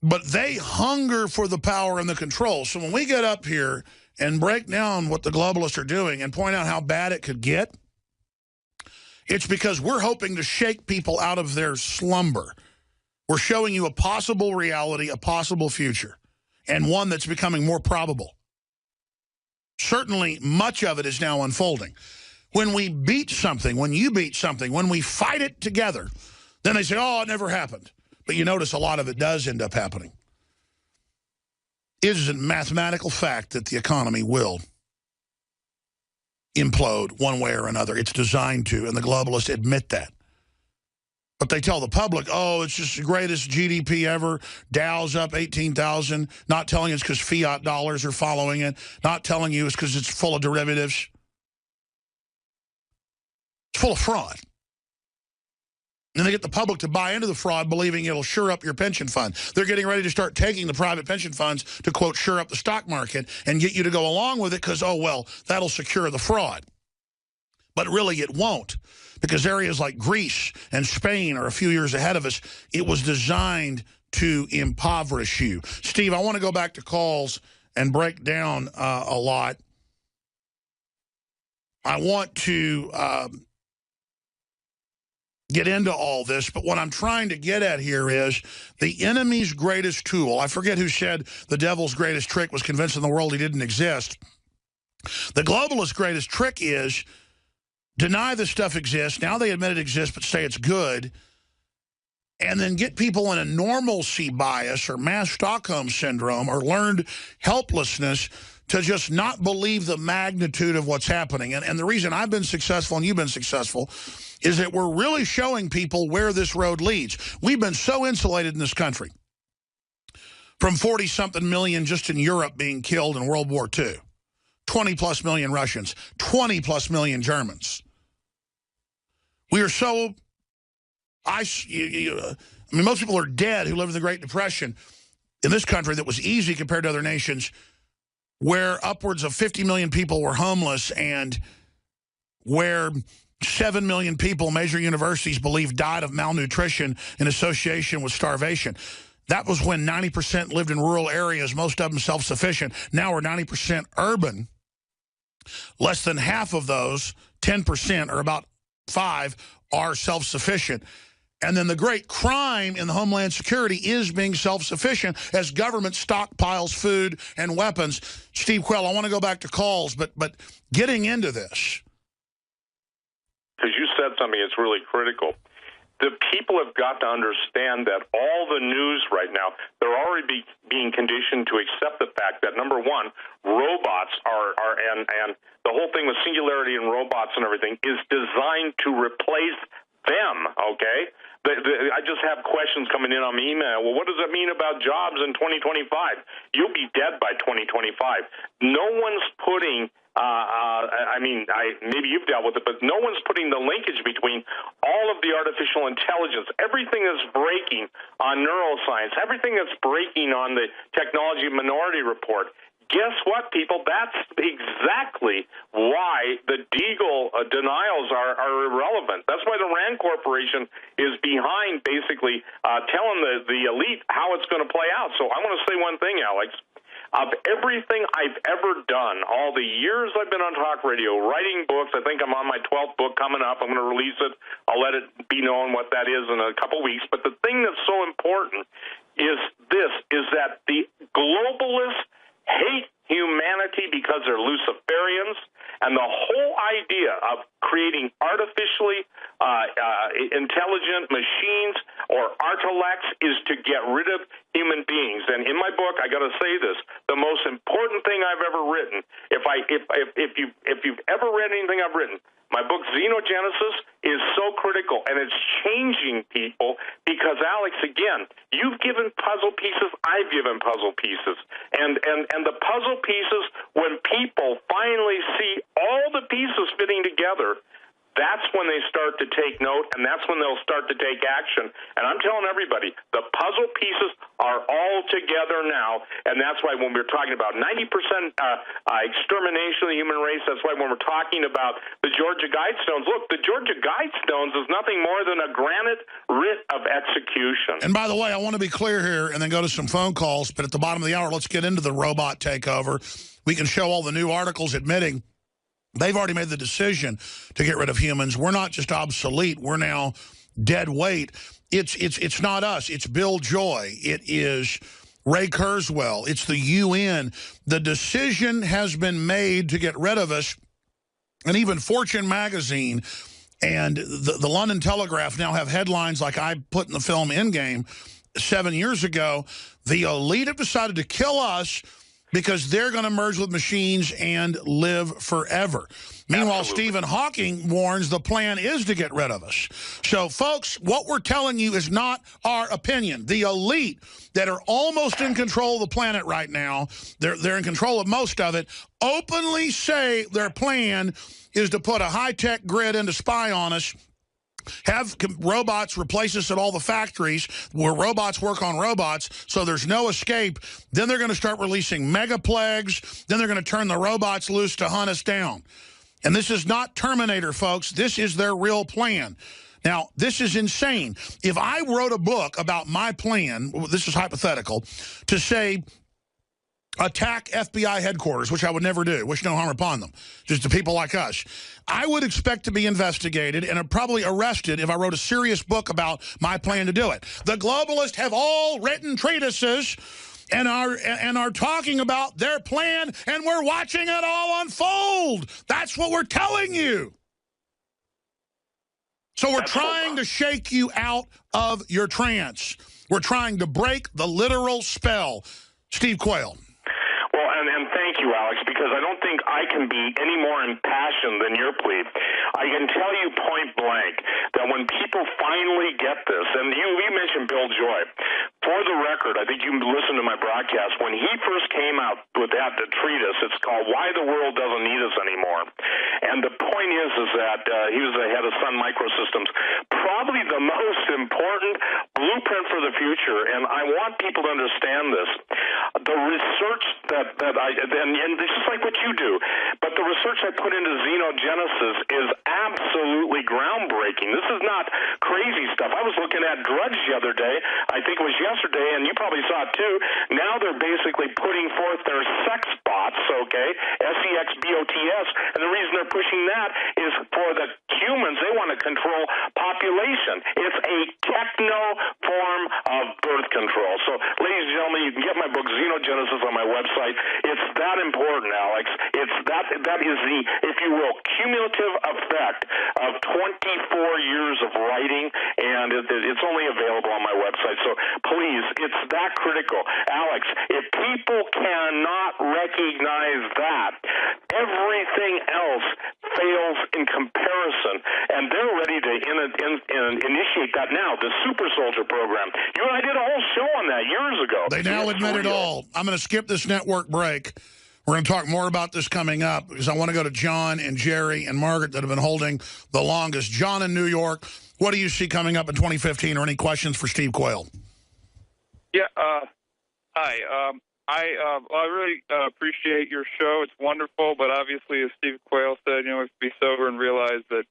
but they hunger for the power and the control. So when we get up here and break down what the globalists are doing and point out how bad it could get, it's because we're hoping to shake people out of their slumber. We're showing you a possible reality, a possible future, and one that's becoming more probable. Certainly, much of it is now unfolding. When we beat something, when you beat something, when we fight it together, then they say, oh, it never happened. But you notice a lot of it does end up happening. It is a mathematical fact that the economy will implode one way or another. It's designed to, and the globalists admit that. But they tell the public, oh, it's just the greatest GDP ever. Dow's up 18,000. Not telling you it's because fiat dollars are following it. Not telling you it's because it's full of derivatives. It's full of fraud. And they get the public to buy into the fraud, believing it'll shore up your pension fund. They're getting ready to start taking the private pension funds to, quote, shore up the stock market and get you to go along with it because, oh, well, that'll secure the fraud. But really it won't, because areas like Greece and Spain are a few years ahead of us. It was designed to impoverish you. Steve, I want to go back to calls and break down a lot. I want to get into all this, but what I'm trying to get at here is the enemy's greatest tool. I forget who said the devil's greatest trick was convincing the world he didn't exist. The globalist's greatest trick is deny this stuff exists. Now they admit it exists, but say it's good. And then get people in a normalcy bias or mass Stockholm syndrome or learned helplessness to just not believe the magnitude of what's happening. And the reason I've been successful and you've been successful is that we're really showing people where this road leads. We've been so insulated in this country from 40-something million just in Europe being killed in World War II, 20-plus million Russians, 20-plus million Germans. We are so... I mean, most people are dead who lived in the Great Depression in this country that was easy compared to other nations where upwards of 50 million people were homeless and where 7 million people, major universities believe, died of malnutrition in association with starvation. That was when 90% lived in rural areas, most of them self-sufficient. Now we're 90% urban. Less than half of those, 10%, or about 5, are self-sufficient. And then the great crime in the Homeland Security is being self-sufficient as government stockpiles food and weapons. Steve Quayle, I want to go back to calls, but getting into this. Because you said something that's really critical. the people have got to understand that all the news right now, they're already being conditioned to accept the fact that, number one, robots and the whole thing with singularity and robots and everything is designed to replace them, okay? I just have questions coming in on my email. Well, what does it mean about jobs in 2025? You'll be dead by 2025. No one's putting, maybe you've dealt with it, but no one's putting the linkage between all of the artificial intelligence, everything that's breaking on neuroscience, everything that's breaking on the Technology Minority Report. Guess what, people? That's exactly why the Deagle denials are irrelevant. That's why the RAND Corporation is behind basically telling the elite how it's going to play out. So I want to say one thing, Alex. Of everything I've ever done, all the years I've been on talk radio, writing books, I think I'm on my 12th book coming up. I'm going to release it. I'll let it be known what that is in a couple weeks. But the thing that's so important is that the globalists hate humanity because they're Luciferians, and the whole idea of creating artificially intelligent machines or intellects is to get rid of human beings. And in my book, I got to say this: the most important thing I've ever written. If you've ever read anything I've written, my book Xenogenesis is so critical, and it's changing people because, Alex, again, you've given puzzle pieces, I've given puzzle pieces. And the puzzle pieces, when people finally see all the pieces fitting together, that's when they start to take note, and that's when they'll start to take action. And I'm telling everybody, the puzzle pieces are all together now, and that's why when we're talking about 90% extermination of the human race, that's why when we're talking about the Georgia Guidestones, look, the Georgia Guidestones is nothing more than a granite writ of execution. And by the way, I want to be clear here and then go to some phone calls, but at the bottom of the hour, let's get into the robot takeover. We can show all the new articles admitting they've already made the decision to get rid of humans. We're not just obsolete. We're now dead weight. It's not us. It's Bill Joy. It is Ray Kurzweil. It's the UN. The decision has been made to get rid of us. And even Fortune magazine and the London Telegraph now have headlines like I put in the film Endgame 7 years ago. The elite have decided to kill us because they're going to merge with machines and live forever. Meanwhile, Absolutely. Stephen Hawking warns the plan is to get rid of us. So, folks, what we're telling you is not our opinion. The elite that are almost in control of the planet right now, they're in control of most of it, openly say their plan is to put a high-tech grid in to spy on us, have robots replace us at all the factories where robots work on robots, so there's no escape. Then they're going to start releasing mega plagues. Then they're going to turn the robots loose to hunt us down. And this is not Terminator, folks. This is their real plan. Now, this is insane. If I wrote a book about my plan, this is hypothetical, to say attack FBI headquarters, which I would never do, wish no harm upon them, just to people like us, I would expect to be investigated and probably arrested if I wrote a serious book about my plan to do it. The globalists have all written treatises and are talking about their plan, and we're watching it all unfold. That's what we're telling you. So we're trying to shake you out of your trance. We're trying to break the literal spell. Steve Quayle. Well, and thank you, Alex, because I don't think I can be any more impassioned than your plea. I can tell you point blank that when people finally get this, and you mentioned Bill Joy. For the record, I think you listened to my broadcast. When he first came out with that treatise, it's called Why the World Doesn't Need Us Anymore. And the point is that he was the head of Sun Microsystems, probably the most important blueprint for the future. And I want people to understand this. The research that and this is like what you do, but the research I put into Xenogenesis is absolutely groundbreaking. This is not crazy stuff. I was looking at Drudge the other day. I think it was yesterday, and you probably saw it too. Now they're basically putting forth their sex bots, okay, SEXBOTS, and the reason they're pushing that is for the humans. They want to control population. It's a techno form of birth control. So, ladies and gentlemen, you can get my book, Xenogenesis, on my website. It's that important, Alex. It's that is the, if you will, cumulative effect of 24 years of writing, and it's only available on my website. So please, it's that critical. Alex, if people cannot recognize that, everything else fails in comparison, and they're ready to initiate that now, the Super Soldier program. You and I did a whole show on that years ago. They now admit it all. I'm going to skip this network break. We're going to talk more about this coming up because I want to go to John and Jerry and Margaret that have been holding the longest. John in New York, what do you see coming up in 2015, or any questions for Steve Quayle? Yeah, hi. I really appreciate your show. It's wonderful, but obviously, as Steve Quayle said, we have to be sober and realize that,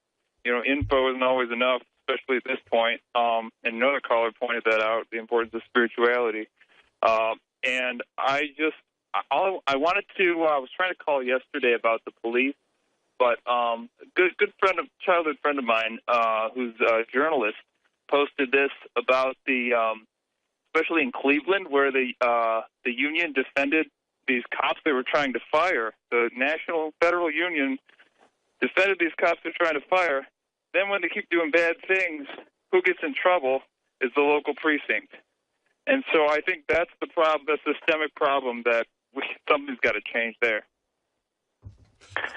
info isn't always enough, especially at this point. And another caller pointed that out, the importance of spirituality. And I wanted to, I was trying to call yesterday about the police, but childhood friend of mine, who's a journalist, posted this about the, especially in Cleveland, where the union defended these cops they were trying to fire. The National Federal Union defended these cops they're trying to fire. Then when they keep doing bad things, who gets in trouble is the local precinct. And so I think that's the problem, the systemic problem that something's got to change there.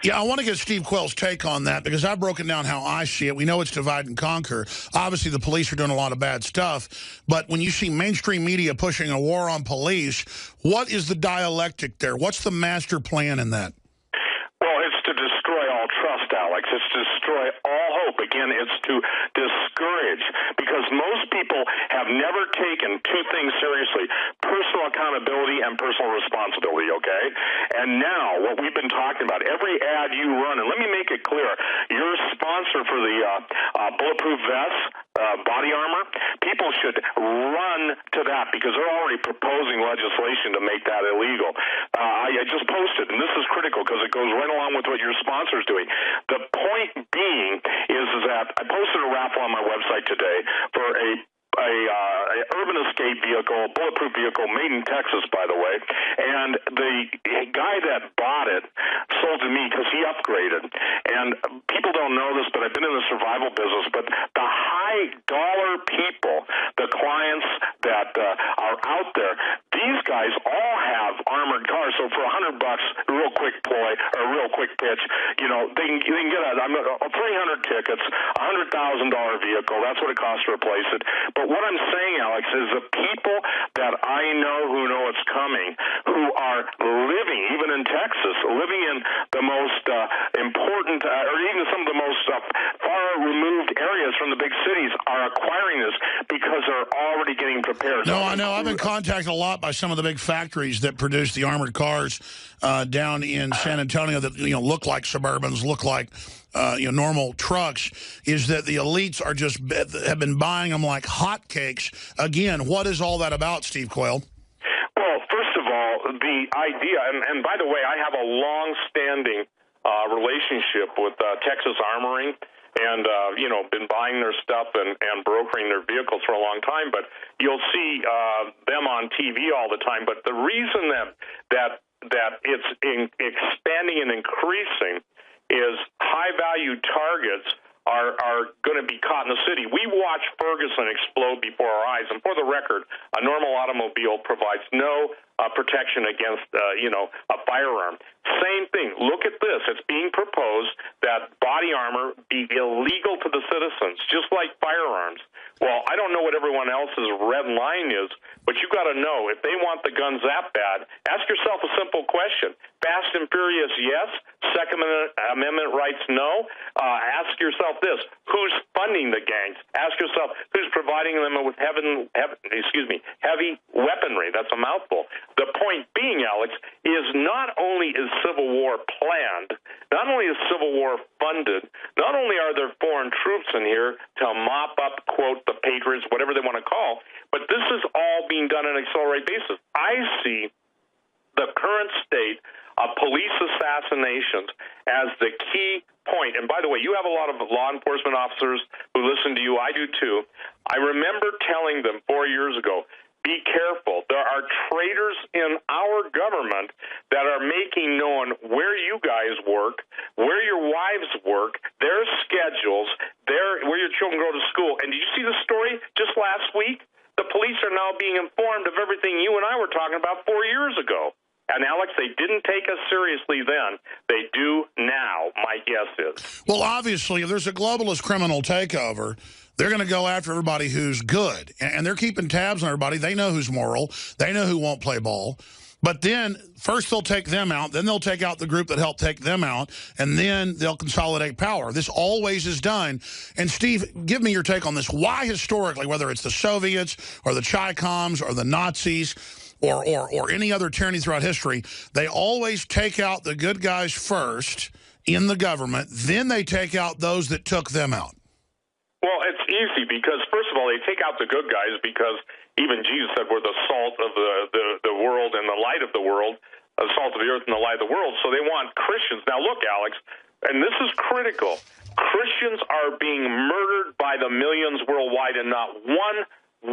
Yeah, I want to get Steve Quayle's take on that because I've broken down how I see it. We know it's divide and conquer. Obviously, the police are doing a lot of bad stuff. But when you see mainstream media pushing a war on police, what is the dialectic there? What's the master plan in that? Well, it's to destroy all trust, Alex. It's to destroy all hope. Again, it's to discourage, because most people have never taken two things seriously: personal accountability and personal responsibility, okay? And now, what we've been talking about, every ad you run, and let me make it clear, your sponsor for the bulletproof vests, body armor, people should run to that because they're already proposing legislation to make that illegal. I just posted, and this is critical because it goes right along with what your sponsor's doing. The point being is that I posted a raffle on my website today for a urban escape vehicle, bulletproof vehicle, made in Texas, by the way. And the guy that bought it sold to me because he upgraded. And people don't know this, but I've been in the survival business. But the high dollar people, the clients that are out there, these guys all have armored cars. So for $100, a real quick ploy or a real quick pitch, they can get a 300 tickets, $100,000 vehicle. That's what it costs to replace it. But what I'm saying, Alex, is the people that I know who know it's coming, who are living, even in Texas, living in the most important, or even some of the most far-removed areas from the big cities, are acquiring this because they're already getting prepared. No, I know. I've been contacted a lot by some of the big factories that produce the armored cars down in San Antonio that look like Suburbans, look like normal trucks. Is that the elites are just have been buying them like hotcakes. Again, what is all that about, Steve Quayle? Well, first of all, the idea, and by the way, I have a long-standing relationship with Texas Armoring, and been buying their stuff and brokering their vehicles for a long time. But you'll see them on TV all the time. But the reason that it's expanding and increasing is high-value targets are going to be caught in the city. We watched Ferguson explode before our eyes, and for the record, a normal automobile provides no protection against, a firearm. Same thing. Look at this. It's being proposed that body armor be illegal to the citizens, just like firearms. Well, I don't know what everyone else's red line is, but you got to know, if they want the guns that bad, ask yourself a simple question. Fast and Furious, yes. Second Amendment rights, no. Ask yourself this: who's funding the gangs? Ask yourself who's providing them with heavy weaponry. That's a mouthful. The point being, Alex, is not only is Civil War planned, not only is Civil War funded, not only are there foreign troops in here to mop up, quote, the Patriots, whatever they want to call, but this is all being done on an accelerated basis. I see the current state of police assassinations as the key point. And by the way, you have a lot of law enforcement officers who listen to you. I do too. I remember telling them 4 years ago, be careful. There are traitors in our government that are making known where you guys work, where your wives work, their schedules, where your children go to school. And did you see the story just last week? The police are now being informed of everything you and I were talking about 4 years ago. And, Alex, they didn't take us seriously then. They do now, my guess is. Well, obviously, if there's a globalist criminal takeover, they're going to go after everybody who's good. And they're keeping tabs on everybody. They know who's moral. They know who won't play ball. But then, first they'll take them out. Then they'll take out the group that helped take them out. And then they'll consolidate power. This always is done. And, Steve, give me your take on this. Why, historically, whether it's the Soviets or the Chi-Coms or the Nazis or any other tyranny throughout history, they always take out the good guys first in the government. Then they take out those that took them out. Well, it's easy because, first of all, they take out the good guys because even Jesus said we're the salt of the world and the light of the world, the salt of the earth and the light of the world. So they want Christians. Now, look, Alex, and this is critical. Christians are being murdered by the millions worldwide and not one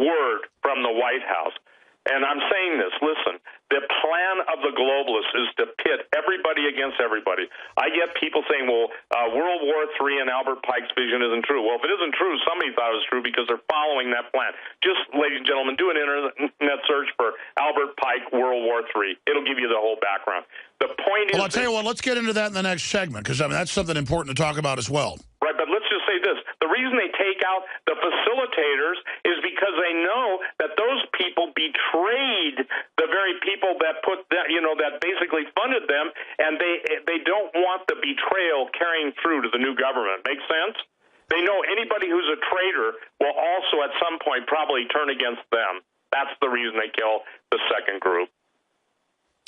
word from the White House. And I'm saying this, listen, the plan of the globalists is to pit everybody against everybody. I get people saying, well, World War III and Albert Pike's vision isn't true. Well, if it isn't true, somebody thought it was true because they're following that plan. Just, ladies and gentlemen, do an internet search for Albert Pike, World War III. It'll give you the whole background. The point is... Well, I'll tell you what, let's get into that in the next segment, because I mean, that's something important to talk about as well. Right, but let's just say this. The reason they take out the facilitators is because they know that those people betrayed the very people that put that, that basically funded them, and they don't want the betrayal carrying through to the new government. Make sense? They know anybody who's a traitor will also at some point probably turn against them. That's the reason they kill the second group.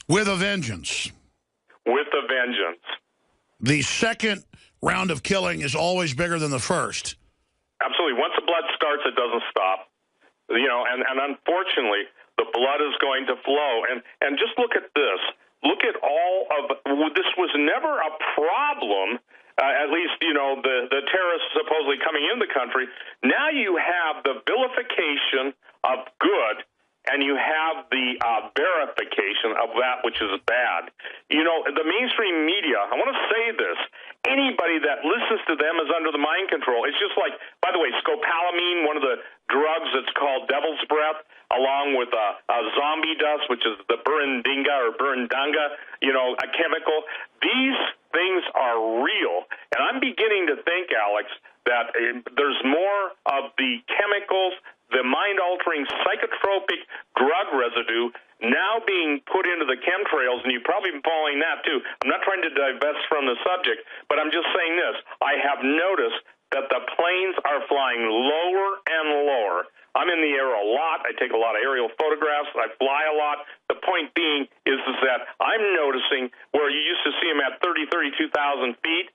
With a vengeance. With a vengeance. The second round of killing is always bigger than the first. Absolutely. Once the blood starts, it doesn't stop. And unfortunately, the blood is going to flow. And just look at this. Look at all of this was never a problem. At least, the terrorists supposedly coming into the country. Now you have the vilification of good, and you have the verification of that which is bad. The mainstream media, I want to say this, anybody that listens to them is under the mind control. It's just like, by the way, scopolamine, one of the drugs that's called devil's breath, along with zombie dust, which is the burundanga, a chemical. These things are real. And I'm beginning to think, Alex, that there's more of the chemicals, the mind-altering psychotropic drug residue now being put into the chemtrails, and you've probably been following that too. I'm not trying to divest from the subject, but I'm just saying this. I have noticed that the planes are flying lower and lower. I'm in the air a lot. I take a lot of aerial photographs. I fly a lot. The point being is that I'm noticing where you used to see them at 32,000 feet,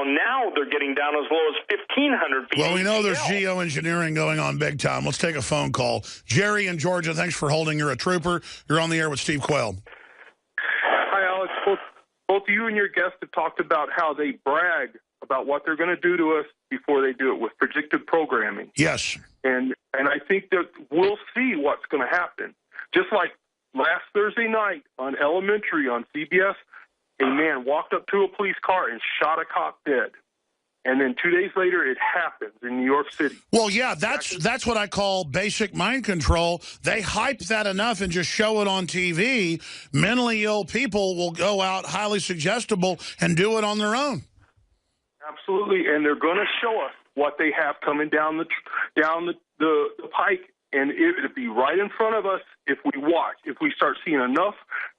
now they're getting down as low as 1,500 feet. Well, we know there's geoengineering going on big time. Let's take a phone call. Jerry in Georgia, thanks for holding. You're a trooper. You're on the air with Steve Quayle. Hi, Alex. Both you and your guests have talked about how they brag about what they're going to do to us before they do it with predictive programming. Yes. And I think that we'll see what's going to happen. Just like last Thursday night on Elementary on CBS, a man walked up to a police car and shot a cop dead. And then 2 days later, it happens in New York City. Well, yeah, that's what I call basic mind control. They hype that enough and just show it on TV. Mentally ill people will go out highly suggestible and do it on their own. Absolutely, and they're going to show us what they have coming down the pike, and it'll be right in front of us if we watch. If we start seeing enough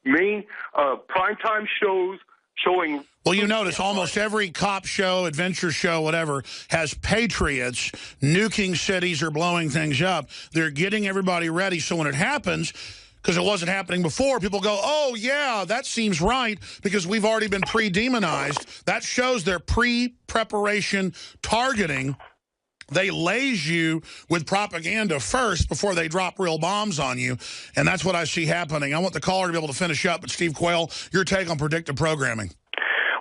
main primetime shows showing. Well, you notice almost every cop show, adventure show, whatever, has patriots nuking cities or blowing things up. They're getting everybody ready, so when it happens, because it wasn't happening before, people go, oh, yeah, that seems right, because we've already been pre-demonized. That shows their pre-preparation targeting They laze you with propaganda first before they drop real bombs on you, and that's what I see happening. I want the caller to be able to finish up, but Steve Quayle, your take on predictive programming.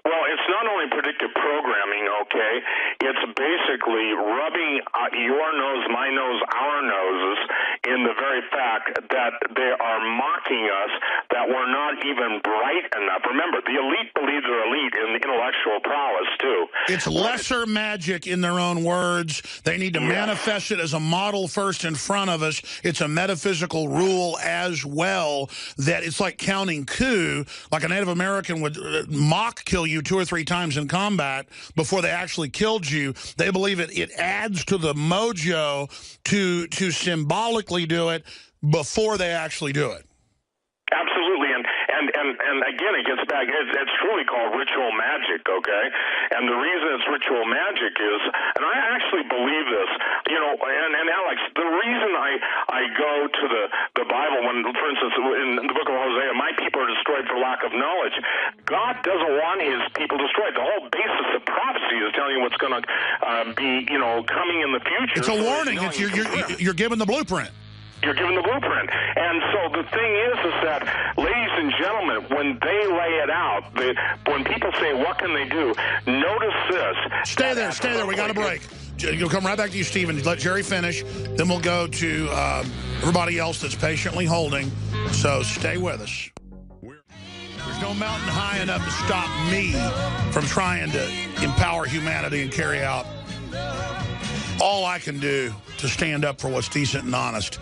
Well, it's not only predictive programming, okay? It's basically rubbing your nose, my nose, our noses in the very fact that they are mocking us, that we're not even bright enough. Remember, the elite believe they're elite in intellectual prowess, too. It's lesser magic in their own words. They need to manifest it as a model first in front of us. It's a metaphysical rule as well, that it's like counting coup, like a Native American would mock kill you 2 or 3 times in combat before they actually killed you. They believe it adds to the mojo to symbolically do it before they actually do it. Absolutely, and again, it gets back, it's truly called ritual magic, okay? And the reason it's ritual magic is, and I actually believe this, you know, and Alex, the reason I go to the Bible when, for instance, in the book of Hosea, my people are destroyed for lack of knowledge. God doesn't want his people destroyed. The whole basis of prophecy is telling you what's going to be, you know, coming in the future. It's a warning. You're given the blueprint. You're given the blueprint. And so the thing is that, ladies and gentlemen, when they lay it out, when people say, what can they do? Notice this. Stay there. We got a break. You'll come right back to you, Stephen. Let Jerry finish. Then we'll go to everybody else that's patiently holding. So stay with us. There's no mountain high enough to stop me from trying to empower humanity and carry out all I can do to stand up for what's decent and honest.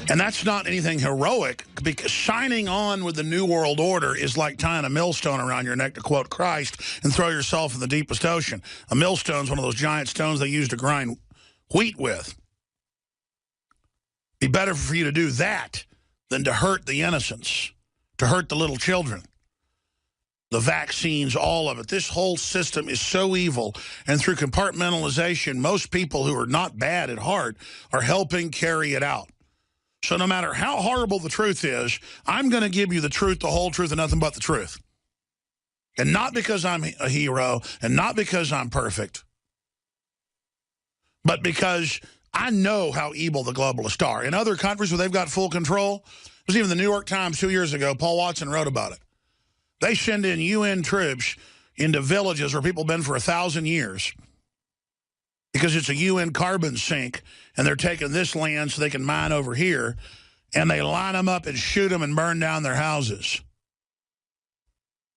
And that's not anything heroic, because signing on with the New World Order is like tying a millstone around your neck, to quote Christ, and throw yourself in the deepest ocean. A millstone's one of those giant stones they use to grind wheat with. Be better for you to do that than to hurt the innocents, to hurt the little children. The vaccines, all of it. This whole system is so evil, and through compartmentalization, most people who are not bad at heart are helping carry it out. So no matter how horrible the truth is, I'm going to give you the truth, the whole truth, and nothing but the truth. And not because I'm a hero, and not because I'm perfect, but because I know how evil the globalists are. In other countries where they've got full control, it was even the New York Times 2 years ago, Paul Watson wrote about it. They send in UN troops into villages where people have been for 1,000 years because it's a UN carbon sink, and they're taking this land so they can mine over here, and they line them up and shoot them and burn down their houses.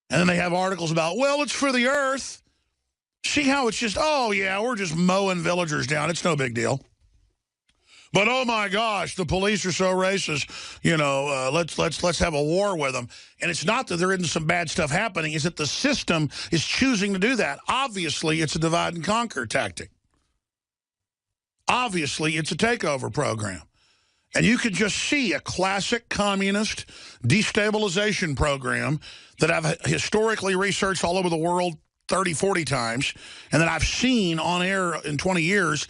And then they have articles about, well, it's for the earth. See how it's just, oh, yeah, we're just mowing villagers down. It's no big deal. But, oh, my gosh, the police are so racist, you know, let's have a war with them. And it's not that there isn't some bad stuff happening. It's that the system is choosing to do that. Obviously, it's a divide and conquer tactic. Obviously, it's a takeover program. And you could just see a classic communist destabilization program that I've historically researched all over the world 30, 40 times, and that I've seen on air in 20 years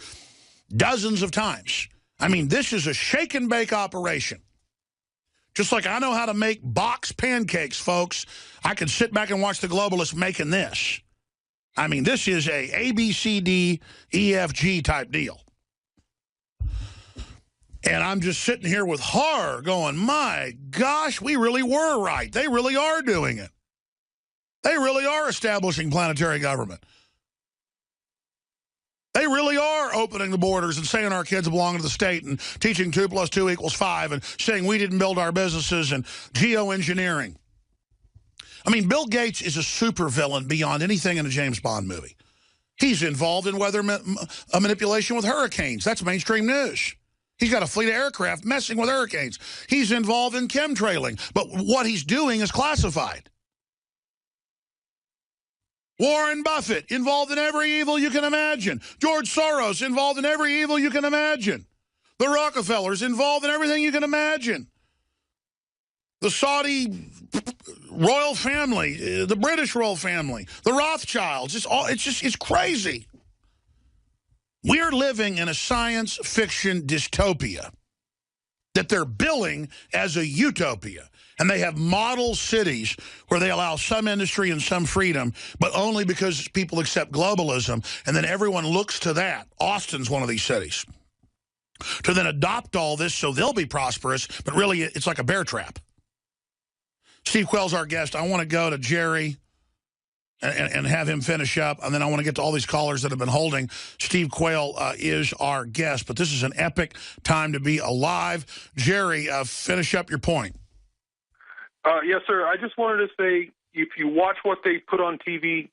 dozens of times. I mean, this is a shake and bake operation. Just like I know how to make box pancakes, folks, I can sit back and watch the globalists making this. I mean, this is a ABCD type deal. And I'm just sitting here with horror going, my gosh, we really were right. They really are doing it. They really are establishing planetary government. They really are opening the borders and saying our kids belong to the state and teaching 2 + 2 = 5 and saying we didn't build our businesses and geoengineering. I mean, Bill Gates is a supervillain beyond anything in a James Bond movie. He's involved in weather manipulation with hurricanes. That's mainstream news. He's got a fleet of aircraft messing with hurricanes. He's involved in chemtrailing. But what he's doing is classified. Warren Buffett, involved in every evil you can imagine. George Soros, involved in every evil you can imagine. The Rockefellers, involved in everything you can imagine. The Saudi royal family, the British royal family, the Rothschilds. It's crazy. We're living in a science fiction dystopia. that they're billing as a utopia. And they have model cities where they allow some industry and some freedom, but only because people accept globalism. And then everyone looks to that. Austin's one of these cities. To then adopt all this so they'll be prosperous, but really it's like a bear trap. Steve Quayle's our guest. I want to go to Jerry and have him finish up, and then I want to get to all these callers that have been holding. Steve Quayle is our guest, but this is an epic time to be alive. Jerry, finish up your point. Yes, sir. I just wanted to say, if you watch what they put on TV,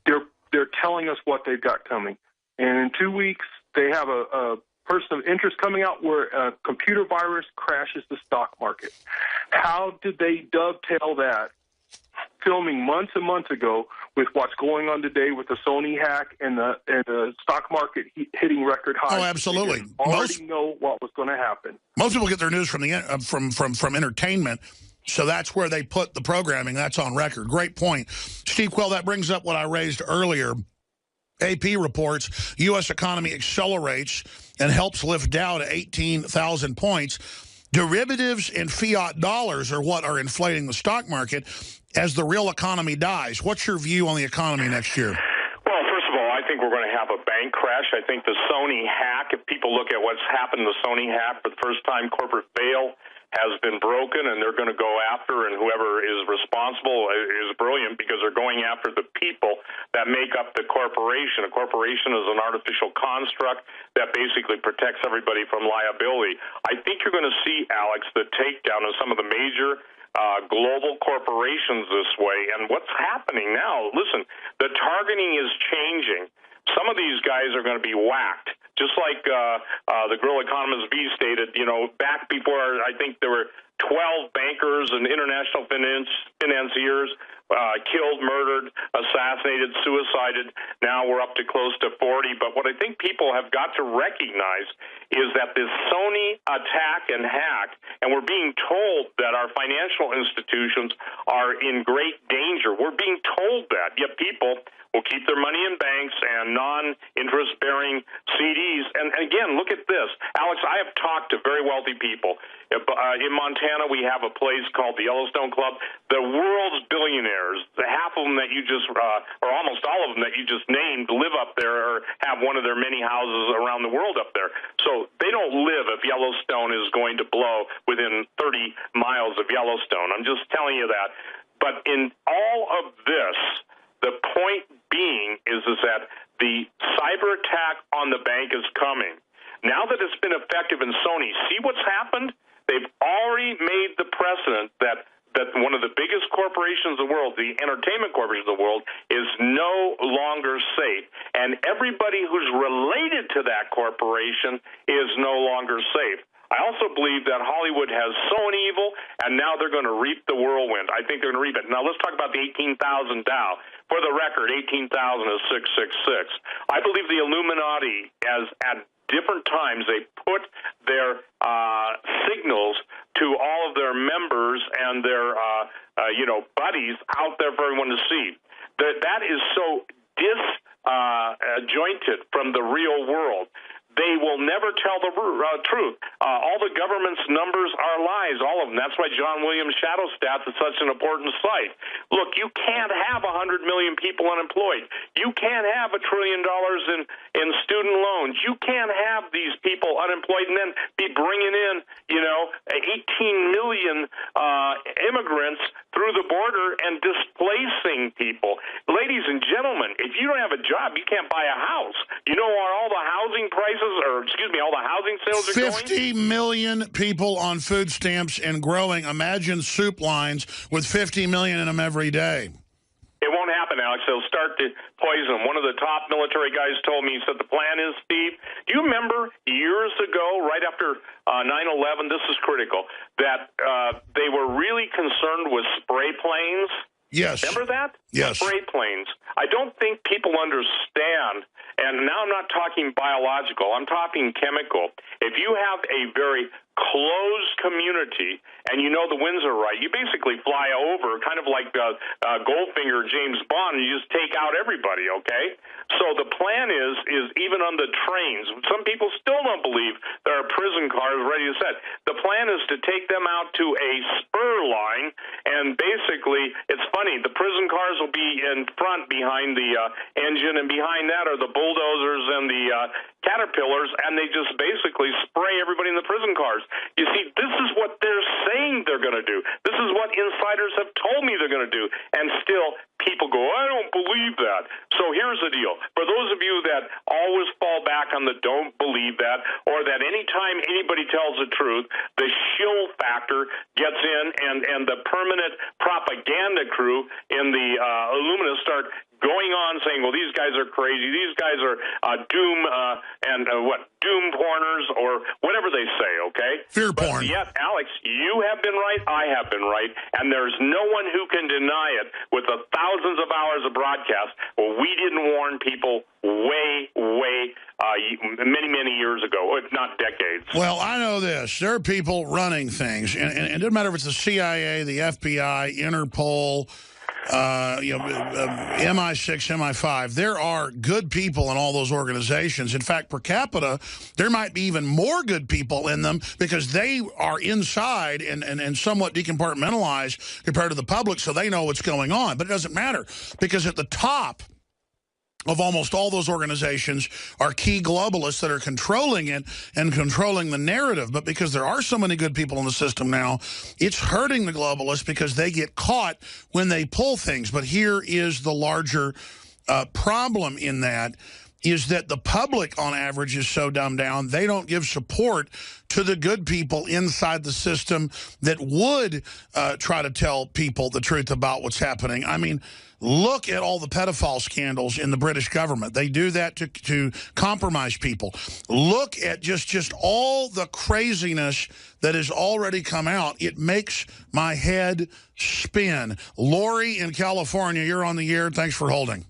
they're telling us what they've got coming. And in 2 weeks, they have a person of interest coming out where a computer virus crashes the stock market. How did they dovetail that, filming months and months ago, with what's going on today with the Sony hack and the stock market hitting record highs? Oh, absolutely. They already know what was going to happen. Most people get their news from from entertainment, so that's where they put the programming. That's on record. Great point. Steve Quayle, that brings up what I raised earlier. AP reports U.S. economy accelerates and helps lift Dow to 18,000 points. Derivatives and fiat dollars are what are inflating the stock market as the real economy dies. What's your view on the economy next year? Well, first of all, I think we're going to have a bank crash. I think the Sony hack, if people look at what's happened to the Sony hack, for the first time corporate veil has been broken, and they're going to go after, and whoever is responsible is brilliant because they're going after the people that make up the corporation. A corporation is an artificial construct that basically protects everybody from liability. I think you're going to see, Alex, the takedown of some of the major global corporations this way. And what's happening now, listen, the targeting is changing. Some of these guys are going to be whacked. Just like the Grill Economist V stated, back before, I think there were 12 bankers and international financiers killed, murdered, assassinated, suicided. Now we're up to close to 40. But what I think people have got to recognize is that this Sony attack and hack, and we're being told that our financial institutions are in great danger. We're being told that, yet people will keep their money in banks and non-interest-bearing CDs. And again, look at this. Alex, I have talked to very wealthy people. In Montana, we have a place called the Yellowstone Club. The world's billionaires, half of them that you just, or almost all of them that you just named, live up there or have one of their many houses around the world up there. So they don't live if Yellowstone is going to blow within 30 miles of Yellowstone. I'm just telling you that. But in all of this, the point being is that the cyber attack on the bank is coming. Now that it's been effective in Sony, see what's happened? They've already made the precedent that one of the biggest corporations in the world, the entertainment corporation of the world, is no longer safe. And everybody who's related to that corporation is no longer safe. I also believe that Hollywood has sown evil, and now they're going to reap the whirlwind. I think they're going to reap it. Now, let's talk about the 18,000 Dow. For the record, 18,000 is 666. I believe the Illuminati, as at different times, they put their signals to all of their members and their, buddies out there for everyone to see. That is so disjointed from the real world. They will never tell the truth. All the government's numbers are lies, all of them. That's why John Williams' Shadow Stats is such an important site. Look, you can't have 100 million people unemployed. You can't have $1 trillion in student loans. You can't have these people unemployed and then be bringing in, 18 million immigrants through the border and displacing people. Ladies and gentlemen, if you don't have a job, you can't buy a house. You know where all the housing prices, all the housing sales are going? 50 million people on food stamps and growing. Imagine soup lines with 50 million in them every day. It won't happen, Alex. They'll start to poison them. One of the top military guys told me, he said, the plan is, Steve, do you remember years ago, right after 9/11, this is critical, that they were really concerned with spray planes? Yes. Remember that? Yes. Spray planes. I don't think people understand, and now I'm not talking biological, I'm talking chemical. If you have a very closed community and you know the winds are right, you basically fly over, kind of like Goldfinger, James Bond, and you just take out everybody, okay? So the plan is even on the trains, some people still don't believe there are prison cars ready to set. The plan is to take them out to a spur line, and basically, it's funny, the prison cars will be in front behind the engine, and behind that are the bulldozers and the Caterpillars, and they just basically spray everybody in the prison cars. You see, this is what they're saying they're going to do. This is what insiders have told me they're going to do, and still people go, I don't believe that. So here's the deal. For those of you that always fall back on the don't believe that, or that anytime anybody tells the truth, the shill factor gets in, and the permanent propaganda crew in the Illuminists start going on saying, well, these guys are crazy, these guys are doom doom porners, or whatever they say, okay? Fear porn. Yet, Alex, you have been right, I have been right, and there's no one who can deny it with the thousands of hours of broadcast. Well, we didn't warn people many years ago, if not decades. Well, I know this. There are people running things, and it doesn't matter if it's the CIA, the FBI, Interpol, MI6, MI5. There are good people in all those organizations. In fact, per capita, there might be even more good people in them because they are inside and somewhat decompartmentalized compared to the public, so they know what's going on. But it doesn't matter because at the top of almost all those organizations are key globalists that are controlling it and controlling the narrative. But because there are so many good people in the system now, it's hurting the globalists because they get caught when they pull things. But here is the larger problem in that, is that the public, on average, is so dumbed down, they don't give support to the good people inside the system that would try to tell people the truth about what's happening. I mean, look at all the pedophile scandals in the British government. They do that to compromise people. Look at just all the craziness that has already come out. It makes my head spin. Lori in California, you're on the air. Thanks for holding.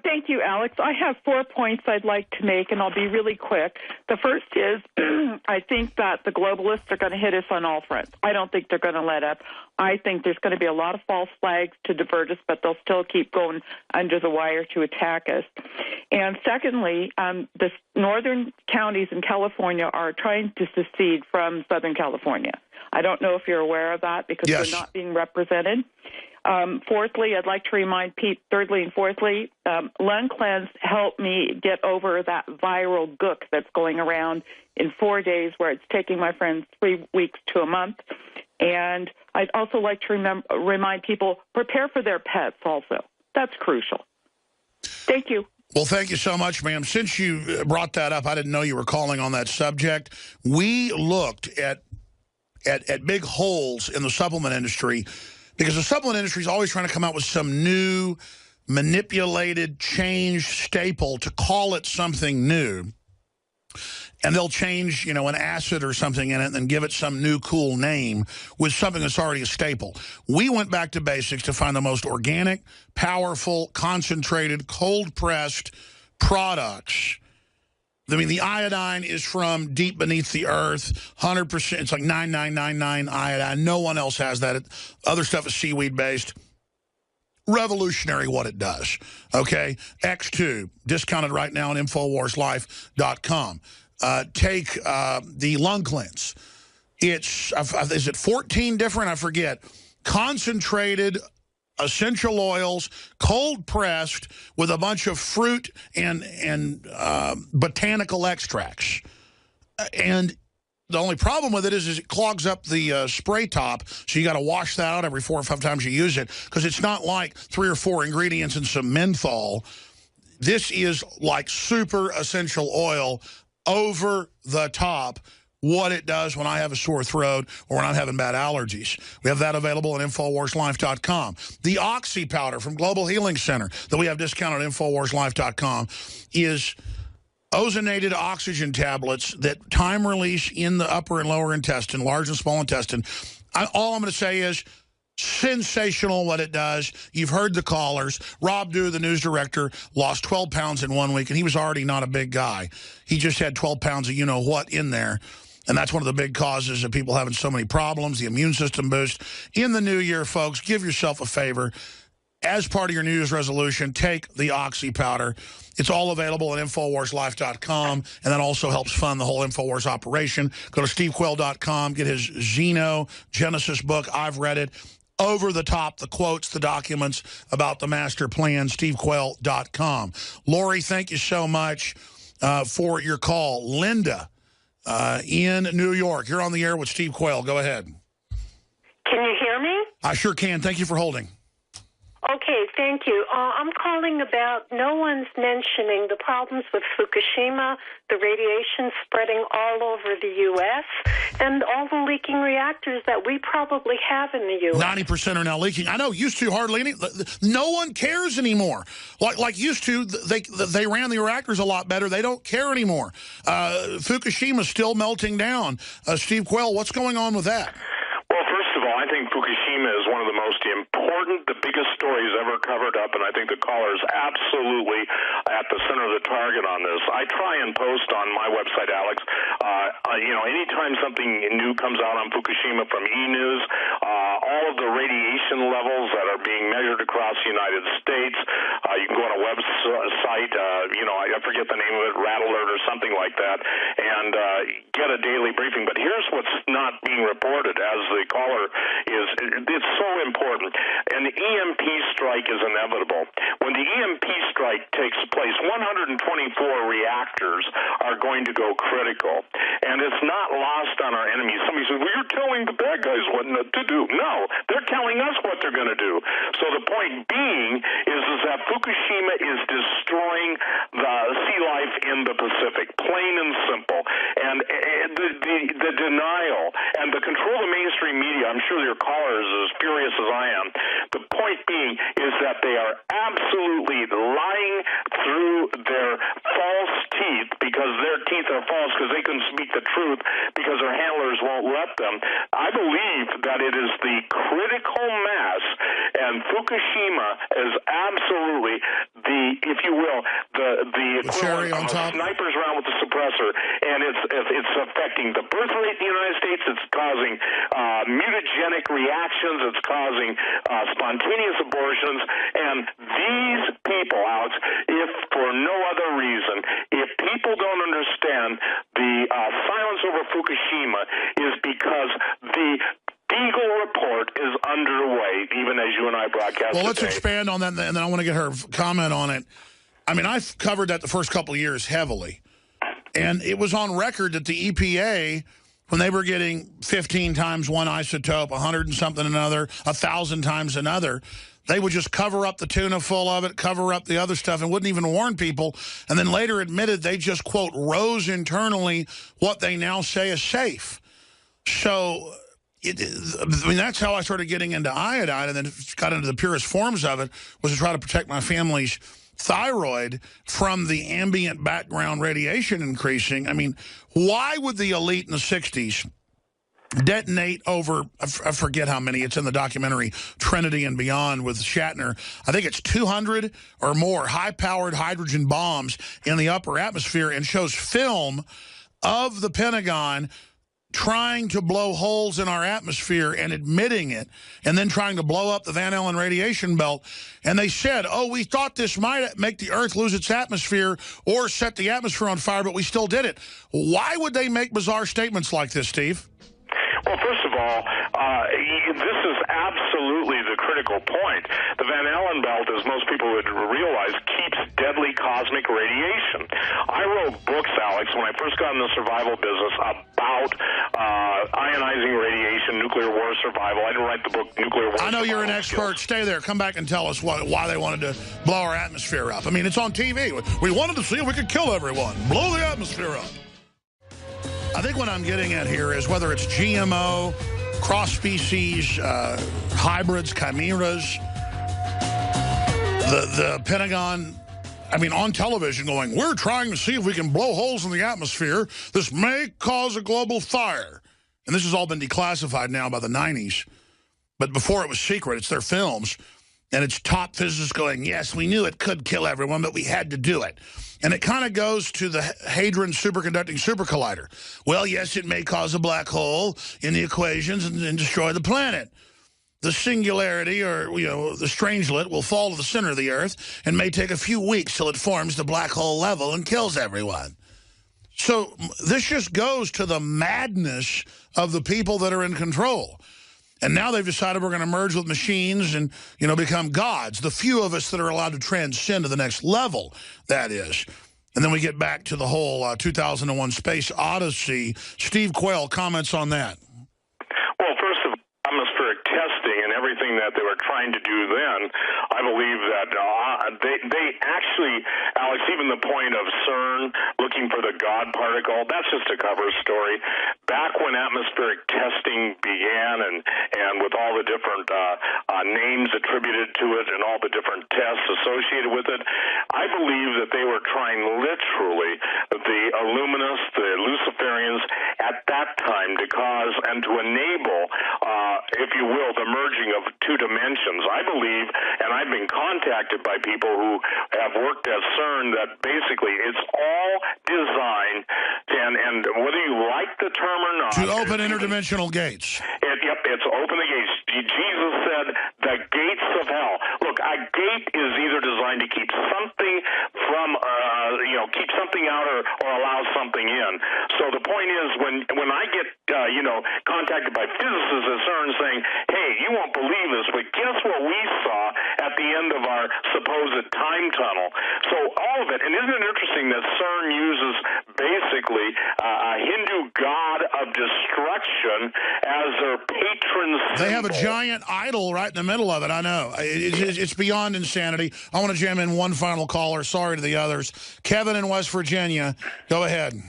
Thank you, Alex. I have 4 points I'd like to make, and I'll be really quick. The first is I think that the globalists are going to hit us on all fronts. I don't think they're going to let up. I think there's going to be a lot of false flags to divert us, but they'll still keep going under the wire to attack us. And secondly, the northern counties in California are trying to secede from Southern California. I don't know if you're aware of that because Yes. they're not being represented. Fourthly, I'd like to remind Pete, thirdly and fourthly, Lung Cleanse helped me get over that viral gook that's going around in 4 days, where it's taking my friends 3 weeks to a month. And I'd also like to remind people, prepare for their pets also. That's crucial. Thank you. Well, thank you so much, ma'am. Since you brought that up, I didn't know you were calling on that subject. We looked at big holes in the supplement industry, because the supplement industry is always trying to come out with some new, manipulated, changed staple to call it something new. And they'll change, an acid or something in it and then give it some new cool name with something that's already a staple. We went back to basics to find the most organic, powerful, concentrated, cold-pressed products. I mean, the iodine is from deep beneath the earth, 100%. It's like 9999 iodine. No one else has that. Other stuff is seaweed-based. Revolutionary what it does, okay? X2, discounted right now on InfoWarsLife.com. Take the Lung Cleanse. Is it 14 different? I forget. Concentrated essential oils, cold-pressed with a bunch of fruit and botanical extracts. And the only problem with it is it clogs up the spray top, so you got to wash that out every 4 or 5 times you use it, because it's not like 3 or 4 ingredients and some menthol. This is like super essential oil, over the top, what it does when I have a sore throat or when I'm having bad allergies. We have that available at InfoWarsLife.com. The Oxy powder from Global Healing Center that we have discounted at InfoWarsLife.com is ozonated oxygen tablets that time release in the upper and lower intestine, large and small intestine. All I'm going to say is sensational what it does. You've heard the callers. Rob Dew, the news director, lost 12 pounds in 1 week, and he was already not a big guy. He just had 12 pounds of you-know-what in there. And that's one of the big causes of people having so many problems, the immune system boost. In the new year, folks, give yourself a favor. As part of your New Year's resolution, take the Oxy powder. It's all available at InfoWarsLife.com, and that also helps fund the whole InfoWars operation. Go to SteveQuayle.com, get his Xeno Genesis book. I've read it. Over the top, the quotes, the documents about the master plan, SteveQuayle.com. Lori, thank you so much for your call. Linda in New York, you're on the air with Steve Quayle. Go ahead. Can you hear me? I sure can. Thank you for holding. Okay, thank you. I'm calling about no one's mentioning the problems with Fukushima, the radiation spreading all over the U.S., and all the leaking reactors that we probably have in the U.S. 90% are now leaking. I know, used to hardly any. No one cares anymore. Like used to, they ran the reactors a lot better. They don't care anymore. Fukushima's still melting down. Steve Quayle, what's going on with that? Well, first of all, I think Fukushima is one of the most important, the biggest stories ever covered up, and I think the caller is absolutely at the center of the target on this. I try and post on my website, Alex, anytime something new comes out on Fukushima from E-News, all of the radiation levels that are being measured across the United States, you can go on a website, I forget the name of it, Rat Alert or something like that, and get a daily briefing. But here's what's not being reported as the caller is, it's so important. An EMP strike is inevitable. When the EMP strike takes place, 124 reactors are going to go critical. And it's not lost on our enemies. Somebody says, well, you're telling the bad guys what not to do. No, they're telling us what they're going to do. So the point being is that Fukushima is destroying the sea life in the Pacific, plain and simple. And the denial and the control of the mainstream media, I'm sure your caller is as furious as I am. The point being is that they are absolutely lying through their false teeth, because their teeth are false because they can speak the truth because their handlers won't let them. I believe that it is the critical mass, and Fukushima is absolutely the, if you will, the equivalent of snipers around with the suppressor, and it's affecting the birth rate in the United States. It's causing mutagenic reactions. It's causing spontaneous abortions. And these people, Alex, if for no other reason, if people don't understand the silence over Fukushima is because the Eagle report is underway, even as you and I broadcast. Well, let's today. expand on that, and then I want to get her comment on it. I mean, I've covered that the first couple of years heavily, and it was on record that the EPA, when they were getting 15 times one isotope, 100 and something another, 1,000 times another, they would just cover up the tuna full of it, cover up the other stuff, and wouldn't even warn people, and then later admitted they just, quote, rose internally what they now say is safe. So, that's how I started getting into iodine, and then got into the purest forms of it, was to try to protect my family's thyroid from the ambient background radiation increasing. I mean, why would the elite in the 60s detonate over, I forget how many, it's in the documentary Trinity and Beyond with Shatner, I think it's 200 or more high-powered hydrogen bombs in the upper atmosphere, and shows film of the Pentagon trying to blow holes in our atmosphere and admitting it, and then trying to blow up the Van Allen radiation belt. And they said, oh, we thought this might make the Earth lose its atmosphere or set the atmosphere on fire, but we still did it. Why would they make bizarre statements like this, Steve? Well, first of all, this is absolutely the critical point. The Van Allen belt, as most people would realize, keeps deadly cosmic radiation. I wrote books, Alex, when I first got in the survival business about ionizing radiation, nuclear war survival. I didn't write the book Nuclear War. I know you're an expert. Stay there. Come back and tell us why they wanted to blow our atmosphere up. I mean, it's on TV. We wanted to see if we could kill everyone. Blow the atmosphere up. I think what I'm getting at here is whether it's GMO, cross-species, hybrids, chimeras, the Pentagon, I mean, on television going, we're trying to see if we can blow holes in the atmosphere. This may cause a global fire. And this has all been declassified now by the 90s. But before it was secret, it's their films. And it's top physicists going, yes, we knew it could kill everyone, but we had to do it. And it kind of goes to the Hadron Superconducting Supercollider. Well, yes, it may cause a black hole in the equations and destroy the planet. The singularity, or, the strangelet, will fall to the center of the Earth and may take a few weeks till it forms the black hole level and kills everyone. So this just goes to the madness of the people that are in control. And now they've decided we're going to merge with machines and, become gods. The few of us that are allowed to transcend to the next level, that is. And then we get back to the whole 2001 Space Odyssey. Steve Quayle comments on that. Well, first of all, atmospheric testing and everything that they were trying to do then, I believe that they actually, Alex, even the point of CERN looking for the God particle, that's just a cover story. Back when atmospheric testing began and with all the different names attributed to it and all the different tests associated with it, I believe that they were trying literally the Illuminists, the Luciferians at that time to cause and to enable if you will, the merging of two dimensions. I believe, and I've been contacted by people who have worked at CERN, that basically it's all designed, and whether you like the term or not... To open interdimensional gates. Yep, it's open the gates. Jesus said, the gates of hell. Look, a gate is either designed to keep something from, keep something out or allow something in. So the point is, when I get, contacted by physicists at CERN saying, hey, you won't believe this, but guess what we saw at the end of our supposed time tunnel? So all of it, and isn't it interesting that CERN uses basically a Hindu god of destruction as their patron symbol? They have a giant idol right in the middle of it, I know. It's beyond insanity. I want to jam in one final caller. Sorry to the others. Kevin in West Virginia, go ahead.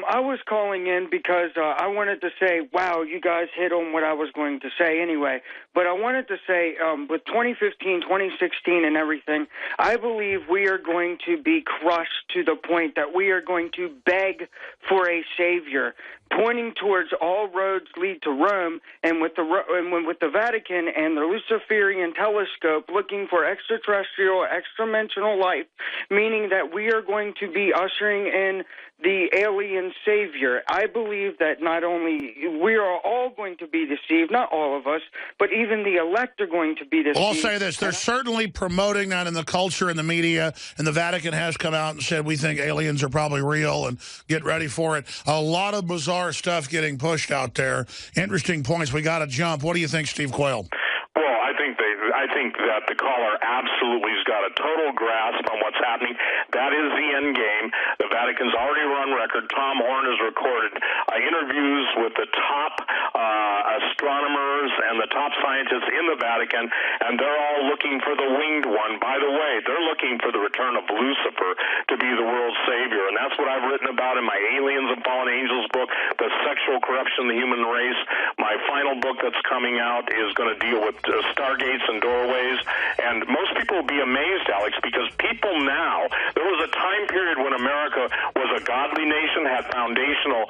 I was calling in because I wanted to say, wow, you guys hit on what I was going to say anyway. But I wanted to say, with 2015, 2016 and everything, I believe we are going to be crushed to the point that we are going to beg for a savior, pointing towards all roads lead to Rome, and with the Vatican and the Luciferian telescope looking for extraterrestrial, extra-dimensional life, meaning that we are going to be ushering in the alien savior. I believe that not only we are all going to be deceived, not all of us, but even the elect are going to be deceived. Well, I'll say this. They're certainly promoting that in the culture and the media, and the Vatican has come out and said, we think aliens are probably real, and get ready for it. A lot of bizarre stuff getting pushed out there. Interesting points. We got to jump. What do you think, Steve Quayle? Well, I think that the caller absolutely has got a total grasp on what's happening. That is the end game. The Vatican's already run record. Tom Horn has recorded interviews with the top astronomers and the top scientists in the Vatican, and they're all looking for the winged one. By the way, they're looking for the return of Lucifer to be the world's savior, and that's what I've written about in my Aliens and Fallen Angels book, The Sexual Corruption of the Human Race. My final book that's coming out is going to deal with stargates and doorways, and most people will be amazed, Alex, because people now, there was a time period when America was a godly nation, had foundational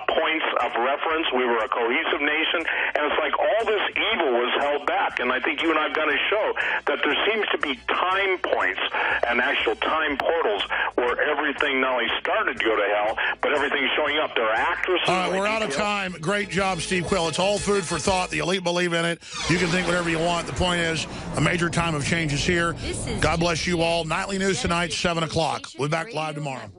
points of reference. We were a cohesive nation, and it's like all this evil was held back, and I think you and I have done a show that there seems to be time points and actual time portals where everything not only started to go to hell, but everything's showing up. There are actresses. All right, we're out of time. Great job, Steve Quayle. It's all food for thought. The elite believe in it. You can think whatever you want. The point is, a major time of change is here. God bless you all. Nightly news tonight, 7 o'clock. We'll be back live tomorrow.